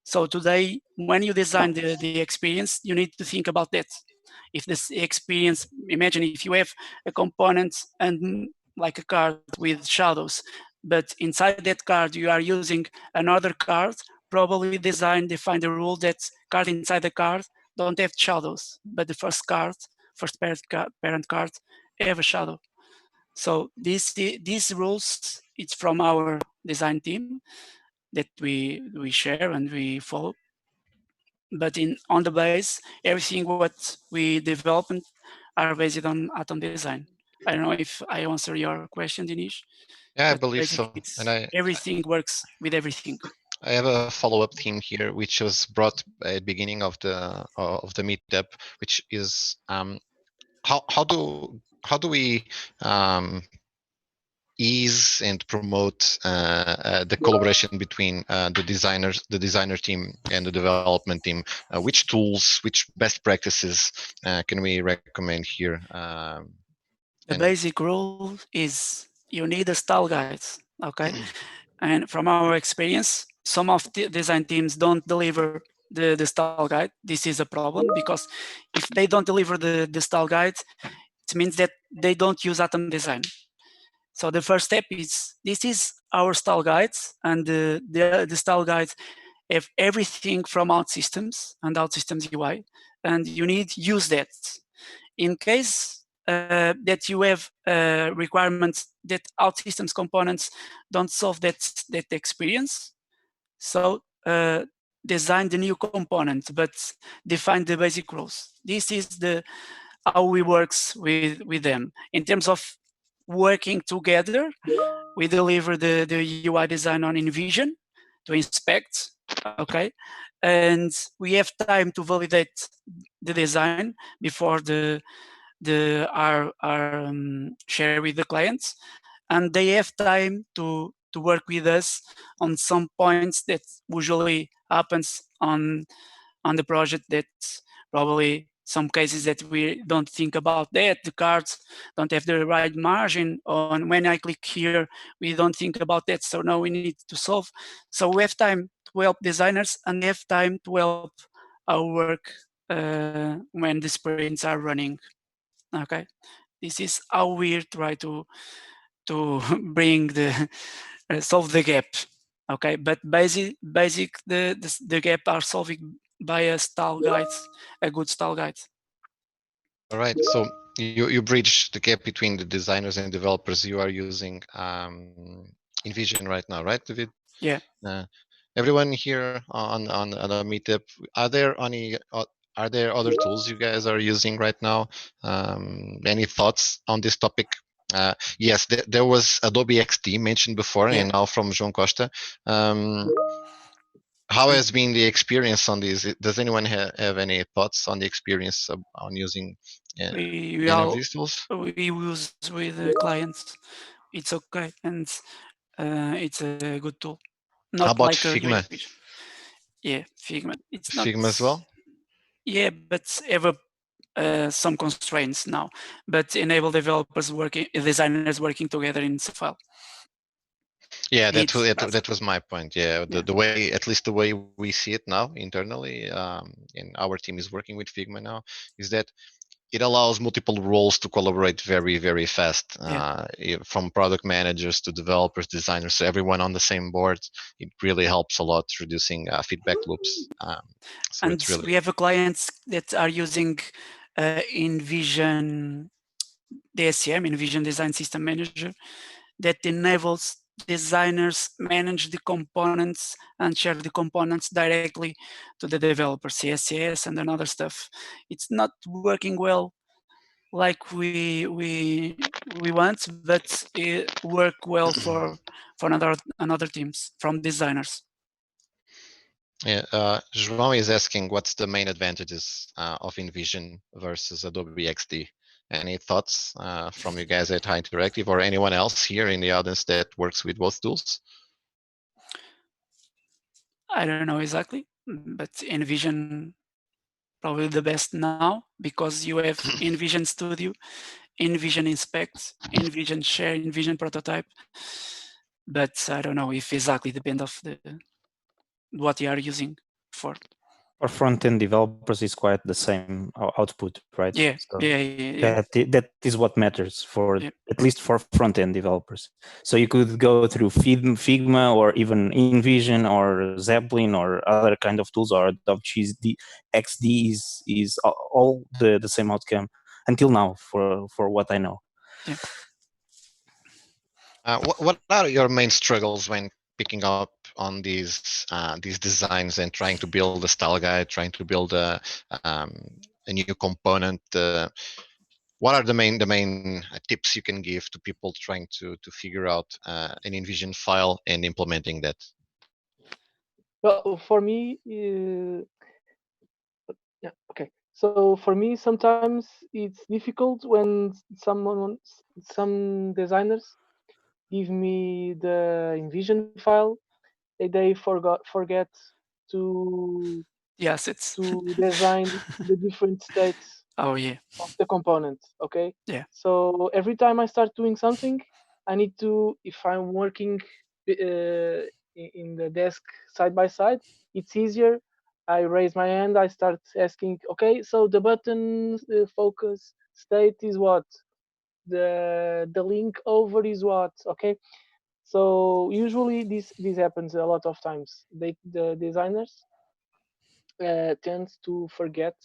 So today, when you design the experience, you need to think about that. If this experience, imagine if you have a component and like a card with shadows, but inside that card you are using another card, probably define the rule that card inside the card don't have shadows, but the first parent card have a shadow. So these rules, it's from our design team that we share and we follow. But on the base, everything what we develop are based on Atom design. I don't know if I answer your question, Dinis. Yeah, I But believe so. it's, And everything works with everything. I have a follow-up theme here, which was brought at the beginning of the meetup, which is how do we ease and promote the collaboration between the designer team and the development team? Which tools, which best practices can we recommend here? The basic rule is you need a style guide, okay? And from our experience, some of the design teams don't deliver the style guide. This is a problem because if they don't deliver the style guide, it means that they don't use Atom design. So the first step is, this is our style guides, and the style guides have everything from OutSystems and OutSystems UI, and you need to use that. In case that you have requirements that OutSystems components don't solve that experience, so design the new component, but define the basic rules. This is how we works with them. In terms of working together, we deliver the UI design on InVision to inspect, okay? And we have time to validate the design before our share with the clients, and they have time to work with us on some points that usually happens on the project, that probably some cases that we don't think about that. The cards don't have the right margin, on when I click here, we don't think about that, so now we need to solve. So we have time to help designers, and they have time to help our work when the sprints are running. Okay, this is how we try to bring solve the gap. Okay, but basic the gap are solving by a style guide, a good style guide. All right, so you bridge the gap between the designers and developers. You are using InVision right now, right, David? Yeah. Everyone here on the meetup, are there other tools you guys are using right now? Any thoughts on this topic? Yes, there was Adobe XD mentioned before, Yeah. and now from João Costa. How has been the experience on these? Does anyone have any thoughts on the experience on using any of these tools? We use with the clients. It's okay, and it's a good tool. Not How about like Figma? Yeah, Figma. It's not. Figma as well? Yeah, but ever some constraints now, but enable developers working, designers working together in file. Yeah, that was my point. Yeah, the way, at least the way we see it now internally, and our team is working with Figma now, is that it allows multiple roles to collaborate very, very fast, from product managers to developers, designers, so everyone on the same board. It really helps a lot, reducing feedback loops. So and it's really... we have clients that are using InVision DSM, InVision Design System Manager, that enables designers manage the components and share the components directly to the developer, CSS and another stuff. It's not working well like we want, but it work well for another teams from designers. Yeah, João is asking what's the main advantages of InVision versus Adobe XD. Any thoughts from you guys at High Interactive, or anyone else here in the audience that works with both tools? I don't know exactly, but InVision probably the best now, because you have InVision Studio, InVision Inspect, InVision Share, InVision Prototype. But I don't know if exactly depend of what you are using for. For front-end developers, it's quite the same output, right? Yeah, so yeah. That is what matters for, at least for front-end developers. So you could go through Figma or even InVision or Zeppelin or other kind of tools, or Adobe XD is all the same outcome until now, for what I know. Yeah. What are your main struggles when picking up on these designs and trying to build a style guide, trying to build a new component? what are the main tips you can give to people trying to figure out an InVision file and implementing that? Well, for me, yeah, okay. So for me, sometimes it's difficult when some designers give me the InVision file, and they forget to Yes, it's design the different states oh yeah, of the component. Okay. yeah, So every time I start doing something, I need to, if I'm working in the desk side by side, it's easier. I raise my hand, I start asking, okay, so the button focus state is what? The link over is what? Okay. So usually this happens a lot of times. The designers tend to forget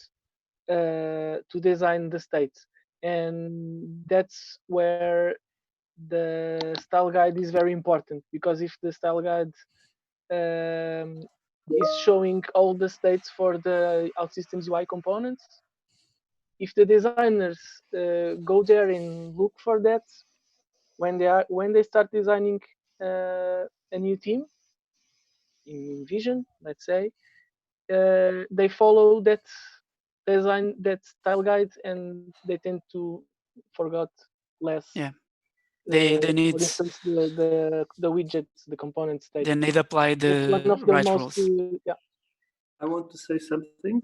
to design the states, and that's where the style guide is very important, because if the style guide is showing all the states for the OutSystems UI components, if the designers go there and look for that when they start designing a new team in Vision, let's say, they follow that design, that style guide, and they tend to forget less. yeah. They need For instance, the widgets, the component state. they need apply That's one the of the right most rules. yeah. I want to say something.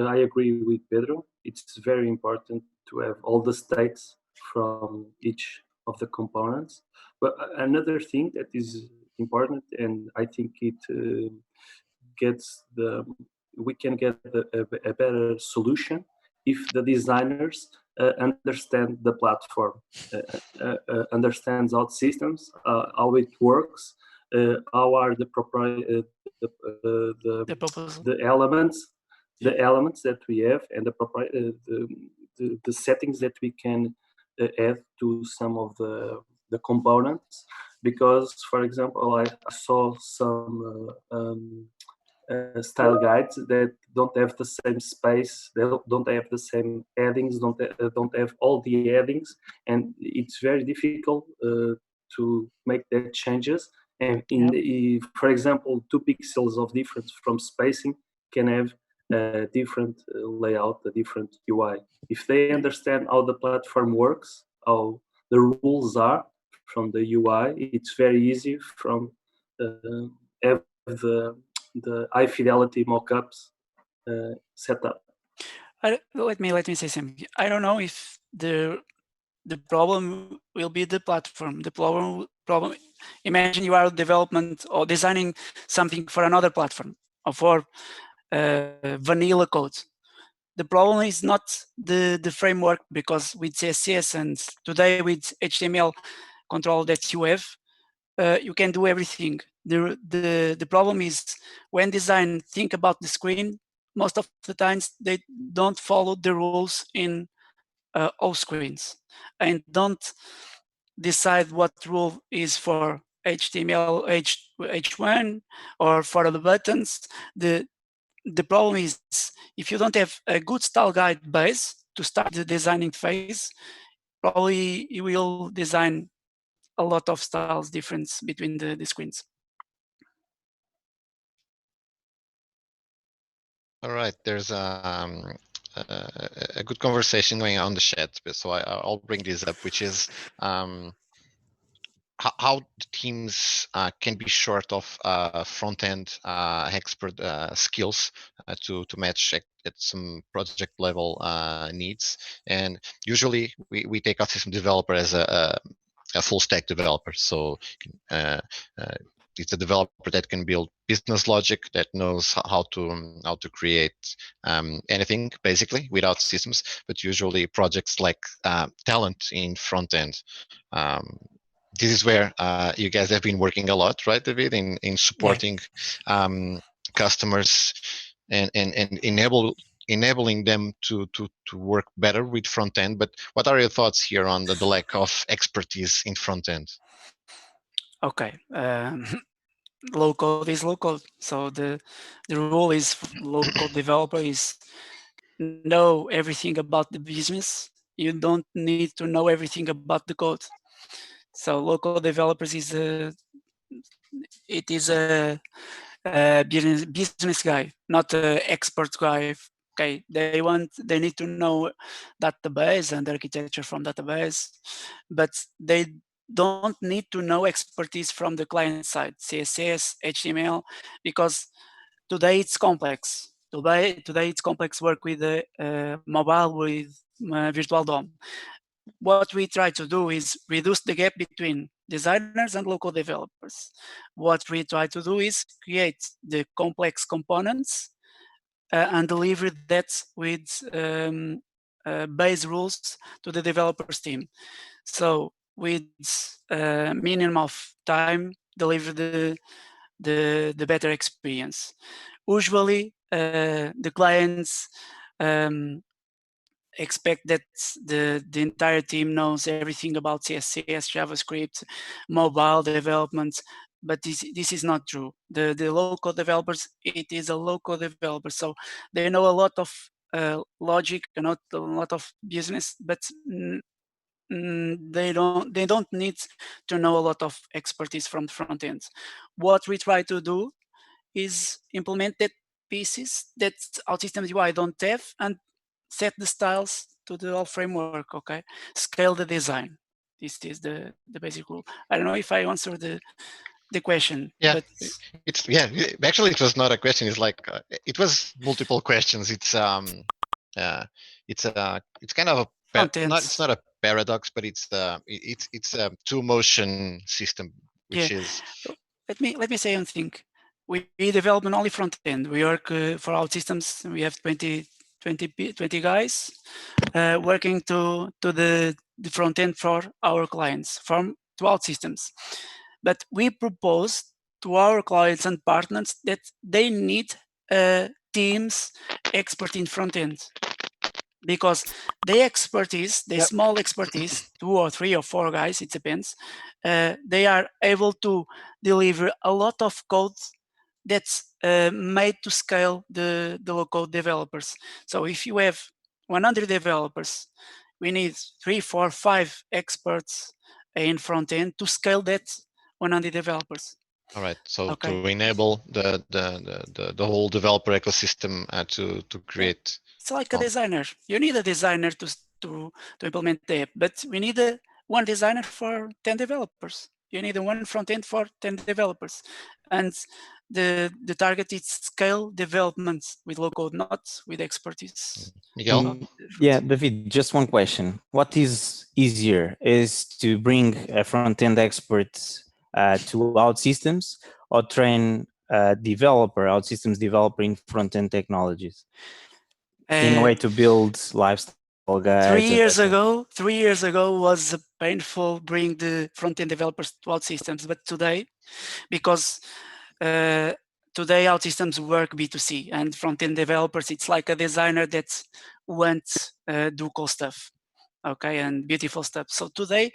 I agree with Pedro. It's very important to have all the states from each of the components. But another thing that is important, and I think it we can get a better solution if the designers understand the platform, understands OutSystems, how it works, how are the proposal. the elements, the elements that we have, and the settings that we can add to some of the components. Because, for example, I saw some style guides that don't have the same space, they don't have the same headings, don't have all the headings, and it's very difficult to make that changes. And for example, 2 pixels of difference from spacing can have a different layout, a different UI. If they understand how the platform works, how the rules are from the UI, it's very easy from have the high fidelity mockups set up. Let me say something. I don't know if the problem will be the platform. The problem. Imagine you are development or designing something for another platform or for vanilla code. The problem is not the framework, because with CSS and today with HTML control that you have, you can do everything. The problem is when design think about the screen, most of the times they don't follow the rules in all screens and don't decide what rule is for HTML H1 or for the buttons. The problem is if you don't have a good style guide base to start the designing phase, probably you will design a lot of styles difference between the screens. All right, there's a good conversation going on in the chat, so I'll bring this up, which is how the teams can be short of front-end expert skills to match at some project level needs. And usually we take OutSystems developer as a full stack developer. So it's a developer that can build business logic, that knows how to create anything basically without systems. But usually projects like talent in front end. This is where you guys have been working a lot, right, David, in supporting customers and enabling them to work better with front end. But what are your thoughts here on the lack of expertise in front end? Okay, low code is low code. So the rule is low code developer is know everything about the business you don't need to know everything about the code. So local developers is a business guy, not an expert guy. Okay, they need to know database and architecture from database, but they don't need to know expertise from the client side, CSS, HTML, because today it's complex. Today it's complex work with mobile, with virtual DOM. What we try to do is reduce the gap between designers and local developers. What we try to do is create the complex components and deliver that with base rules to the developers team. So with minimum of time, deliver the better experience. Usually, the clients expect that the entire team knows everything about CSS, JavaScript, mobile development, but this is not true. The local developers, it is a local developer, so they know a lot of logic and not a lot of business, but they don't need to know a lot of expertise from the front end. What we try to do is implement that pieces that OutSystems UI don't have and set the styles to the whole framework, okay? Scale the design. This is the basic rule. I don't know if I answered the question. Yeah, but actually it was not a question. It's like it was multiple questions. It's kind of a it's not a paradox, but it's a two motion system, which is. Let me say one thing. We develop not only front end. We work for OutSystems. We have 20 guys working to the front end for our clients to OutSystems. But we propose to our clients and partners that they need teams expert in front end, because the expertise, the small expertise, 2 or 3 or 4 guys, it depends, they are able to deliver a lot of code that's made to scale the local developers. So if you have 100 developers, we need 3, 4, 5 experts in front end to scale that 100 developers. All right. So to enable the whole developer ecosystem to create. It's like a designer. You need a designer to implement the app, but we need one designer for 10 developers. You need one front end for 10 developers, and the target is scale development with low code, not with expertise. Miguel? Yeah, David, just one question. What is easier, is to bring a front-end expert to OutSystems or train a developer, OutSystems developer in front-end technologies? In a way to build lifestyle guides. 3 years ago was painful bring the front-end developers to OutSystems, but today, because today OutSystems work B2C, and front-end developers, it's like a designer that wants do cool stuff, okay, and beautiful stuff. So today,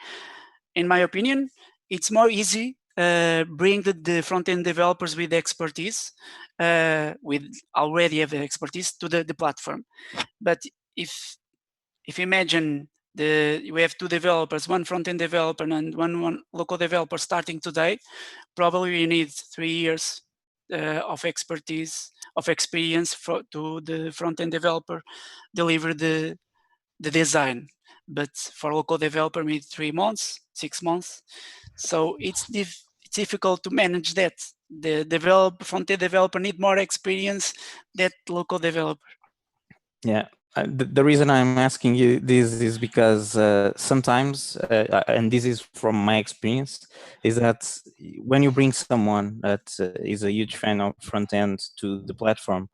in my opinion, it's more easy bring the front-end developers with expertise, with already have expertise to the platform. But if you imagine we have 2 developers, one front-end developer and one local developer starting today, probably we need 3 years of expertise, of experience to the front-end developer deliver the design. But for local developer, we need 3 months, 6 months. So it's difficult to manage that. The front-end developer need more experience than local developer. Yeah. The reason I'm asking you this is because sometimes, and this is from my experience, is that when you bring someone that is a huge fan of front end to the platform,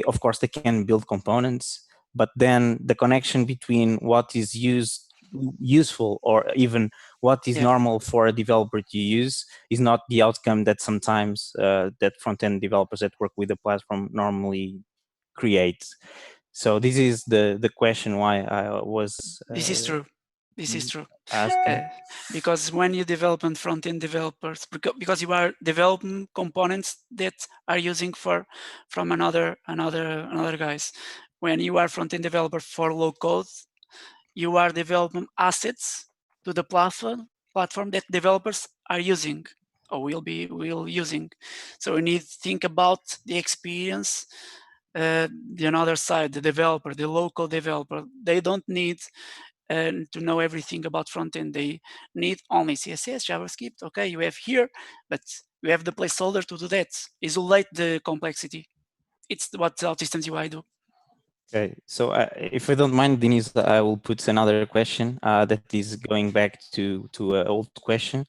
of course they can build components, but then the connection between what is useful or even what is normal for a developer to use is not the outcome that sometimes that front end developers that work with the platform normally create. So this is the question why I was. This is true. This is true. Because when you develop front-end developers, because you are developing components that are using from another guys. When you are front-end developer for low code, you are developing assets to the platform that developers are using or will using. So we need to think about the experience. The another side, the developer, the local developer, they don't need to know everything about front end. They need only CSS, JavaScript. Okay, you have here, but you have the placeholder to do that. Isolate the complexity. It's what OutSystems UI do. Okay, so if I don't mind, Dinis, I will put another question that is going back to an old question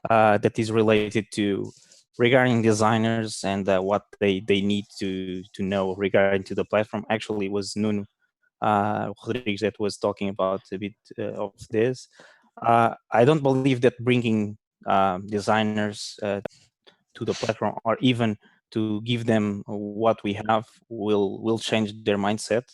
that is related to regarding designers and what they need to know regarding to the platform. Actually, it was Nuno Rodrigues that was talking about a bit of this. I don't believe that bringing designers to the platform or even to give them what we have will change their mindset.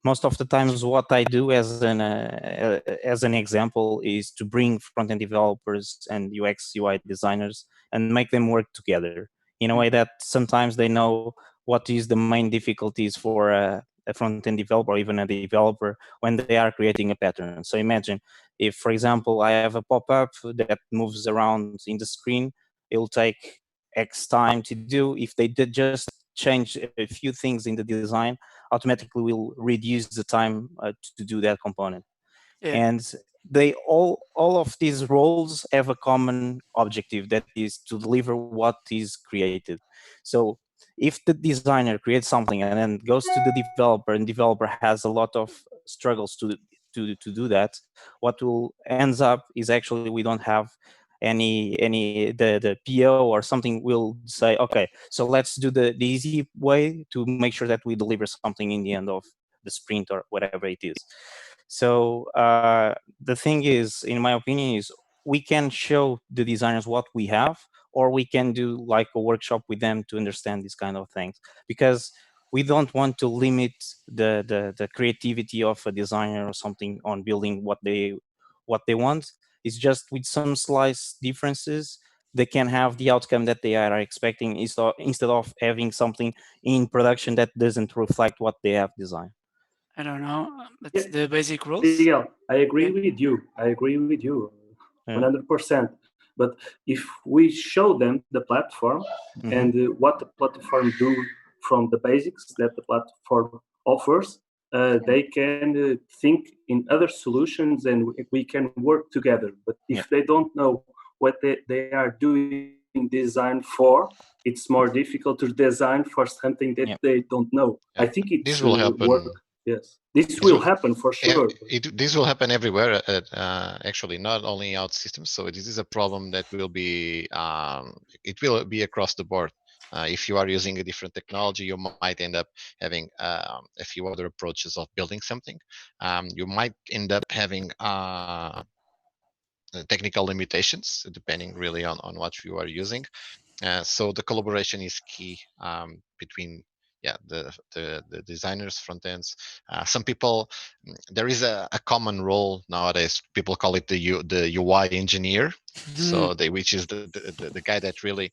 Most of the times what I do as an example is to bring front-end developers and UX UI designers and make them work together in a way that sometimes they know what is the main difficulties for a front-end developer or even a developer when they are creating a pattern. So imagine if, for example, I have a pop-up that moves around in the screen, it'll take X time to do. If they did just change a few things in the design, automatically will reduce the time to do that component. Yeah. And they all of these roles have a common objective, that is to deliver what is created. So if the designer creates something and then goes to the developer and developer has a lot of struggles to do that, what will ends up is actually we don't have the PO or something will say, okay, so let's do the easy way to make sure that we deliver something in the end of the sprint or whatever it is. So the thing is, in my opinion, is we can show the designers what we have, or we can do like a workshop with them to understand these kind of things, because we don't want to limit the creativity of a designer or something on building what they want. It's just with some slight differences they can have the outcome that they are expecting, instead of having something in production that doesn't reflect what they have designed. I don't know. That's the basic rules. Miguel, I agree Yeah. with you. I agree with you, Yeah. 100%. But if we show them the platform and what the platform do from the basics that the platform offers, they can think in other solutions and we can work together. But if they don't know what they are doing design for, it's more difficult to design for something that they don't know. I think it's this will happen. work. Yes, this will happen for sure. This will happen everywhere. Actually, not only OutSystems. So this is a problem that will be it will be across the board. If you are using a different technology, you might end up having a few other approaches of building something. You might end up having technical limitations depending really on what you are using. So the collaboration is key between the designers, front ends. Some people, there is a common role nowadays. People call it the UI engineer. So which is the guy that really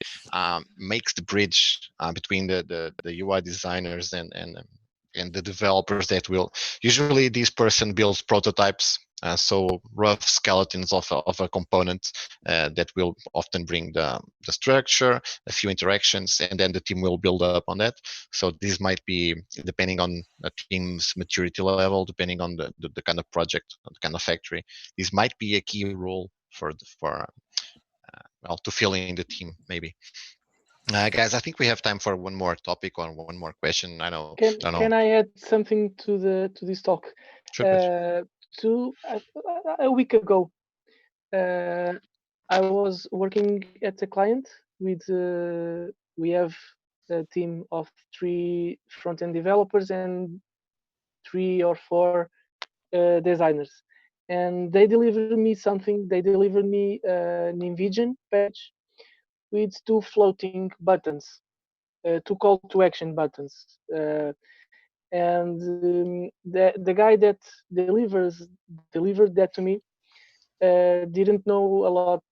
makes the bridge between the UI designers and the developers that will usually this person builds prototypes. So rough skeletons of a component that will often bring the structure, a few interactions, and then the team will build up on that. So this might be depending on a team's maturity level, depending on the kind of project, the kind of factory. This might be a key role for to fill in the team maybe. Guys, I think we have time for one more topic or one more question. I know. Can I add something to this talk? Sure, A week ago, I was working at a client with we have a team of 3 front-end developers and 3 or 4 designers, and they delivered me something. They delivered me an InVision page with 2 floating buttons, 2 call to action buttons, and the guy that delivered that to me didn't know a lot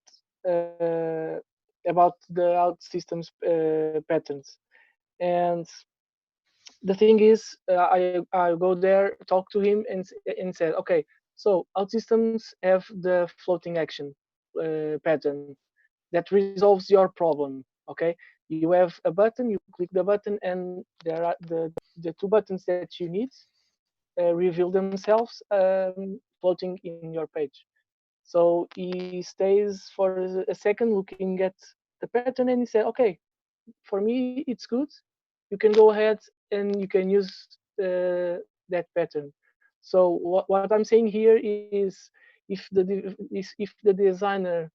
about the OutSystems patterns. And the thing is, I go there, talk to him, and said, okay, So OutSystems have the floating action pattern that resolves your problem. Okay, you have a button, you click the button, and there are the two buttons that you need reveal themselves floating in your page. So he stays for a second looking at the pattern, and he said, "Okay, for me it's good. You can go ahead and you can use that pattern." So what I'm saying here is, if the designer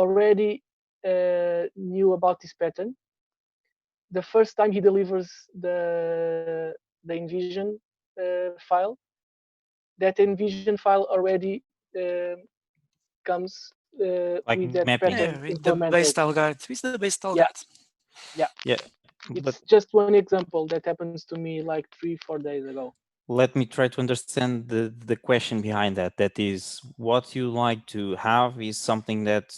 already knew about this pattern, the first time he delivers the Envision file, that Envision file already comes Like with that mapping. pattern Yeah, with the implemented. base style guide. With the base style Yeah. guide. Yeah, It's but just one example that happens to me like 3-4 days ago. let me try to understand the question behind that. That is, what you like to have is something that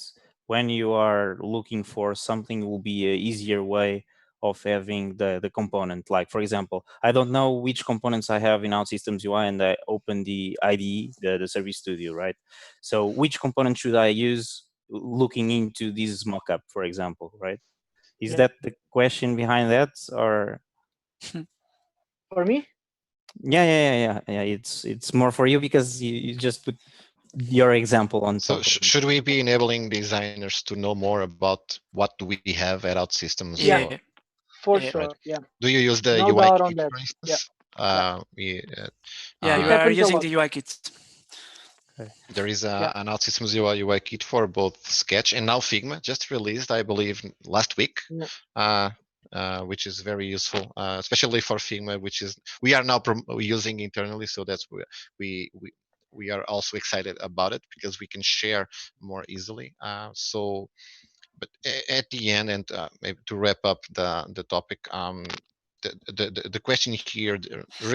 when you are looking for something will be an easier way of having the component. Like, for example, I don't know which components I have in OutSystems UI, and I open the IDE, the Service Studio, right? So which component should I use looking into this mockup, for example, right? Is Yeah. that the question behind that, or? For me, Yeah. It's more for you because you just put your example on So top of it. should we be enabling designers to know more about what do we have at OutSystems? Yeah. Yeah. for Yeah. sure. Yeah, Do you use the no UI doubt on kit, that. for Yeah. instance? Yeah, It you are happens a using lot. the UI kit. There is Yeah. an OutSystems UI kit for both Sketch and now Figma, just released, I believe, last week, Yeah. which is very useful, especially for Figma, which is we are now using internally. So that's where we are also excited about it because we can share more easily. But at the end, and maybe to wrap up the topic, the question here,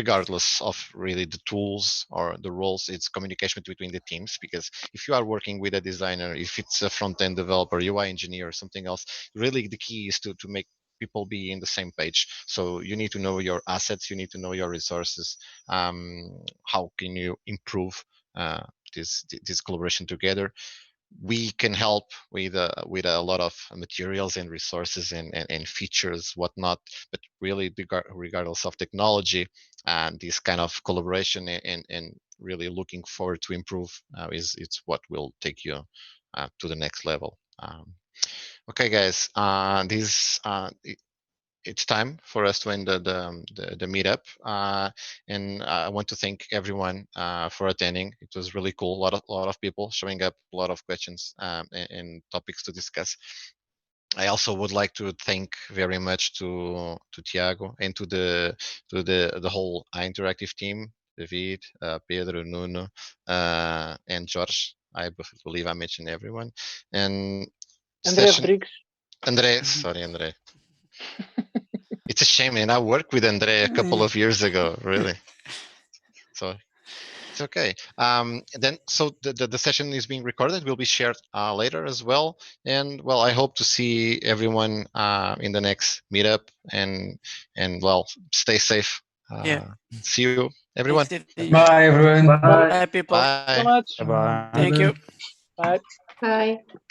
regardless of really the tools or the roles, it's communication between the teams. Because if you are working with a designer, if it's a front-end developer, UI engineer, or something else, really the key is to make people be in the same page. So you need to know your assets, you need to know your resources. How can you improve this collaboration together? We can help with a lot of materials and resources and features, whatnot. But really, regardless of technology, and this kind of collaboration and really looking forward to improve it's what will take you to the next level. Okay, guys, it's time for us to end the meetup, and I want to thank everyone for attending. It was really cool. A lot of people showing up, a lot of questions and topics to discuss. I also would like to thank very much to Tiago and to the whole interactive team, David, Pedro, Nuno, and Jorge. I believe I mentioned everyone. And André Rodrigues. André, sorry, André. It's a shame, and I worked with Andre a couple of years ago, really. So it's okay. Then, so the session is being recorded. Will be shared later as well. And well, I hope to see everyone in the next meetup. And well, stay safe. Yeah. See you, everyone. Bye, everyone. Bye. Bye, people. Bye. So much. Bye-bye. Thank you. Bye. Bye.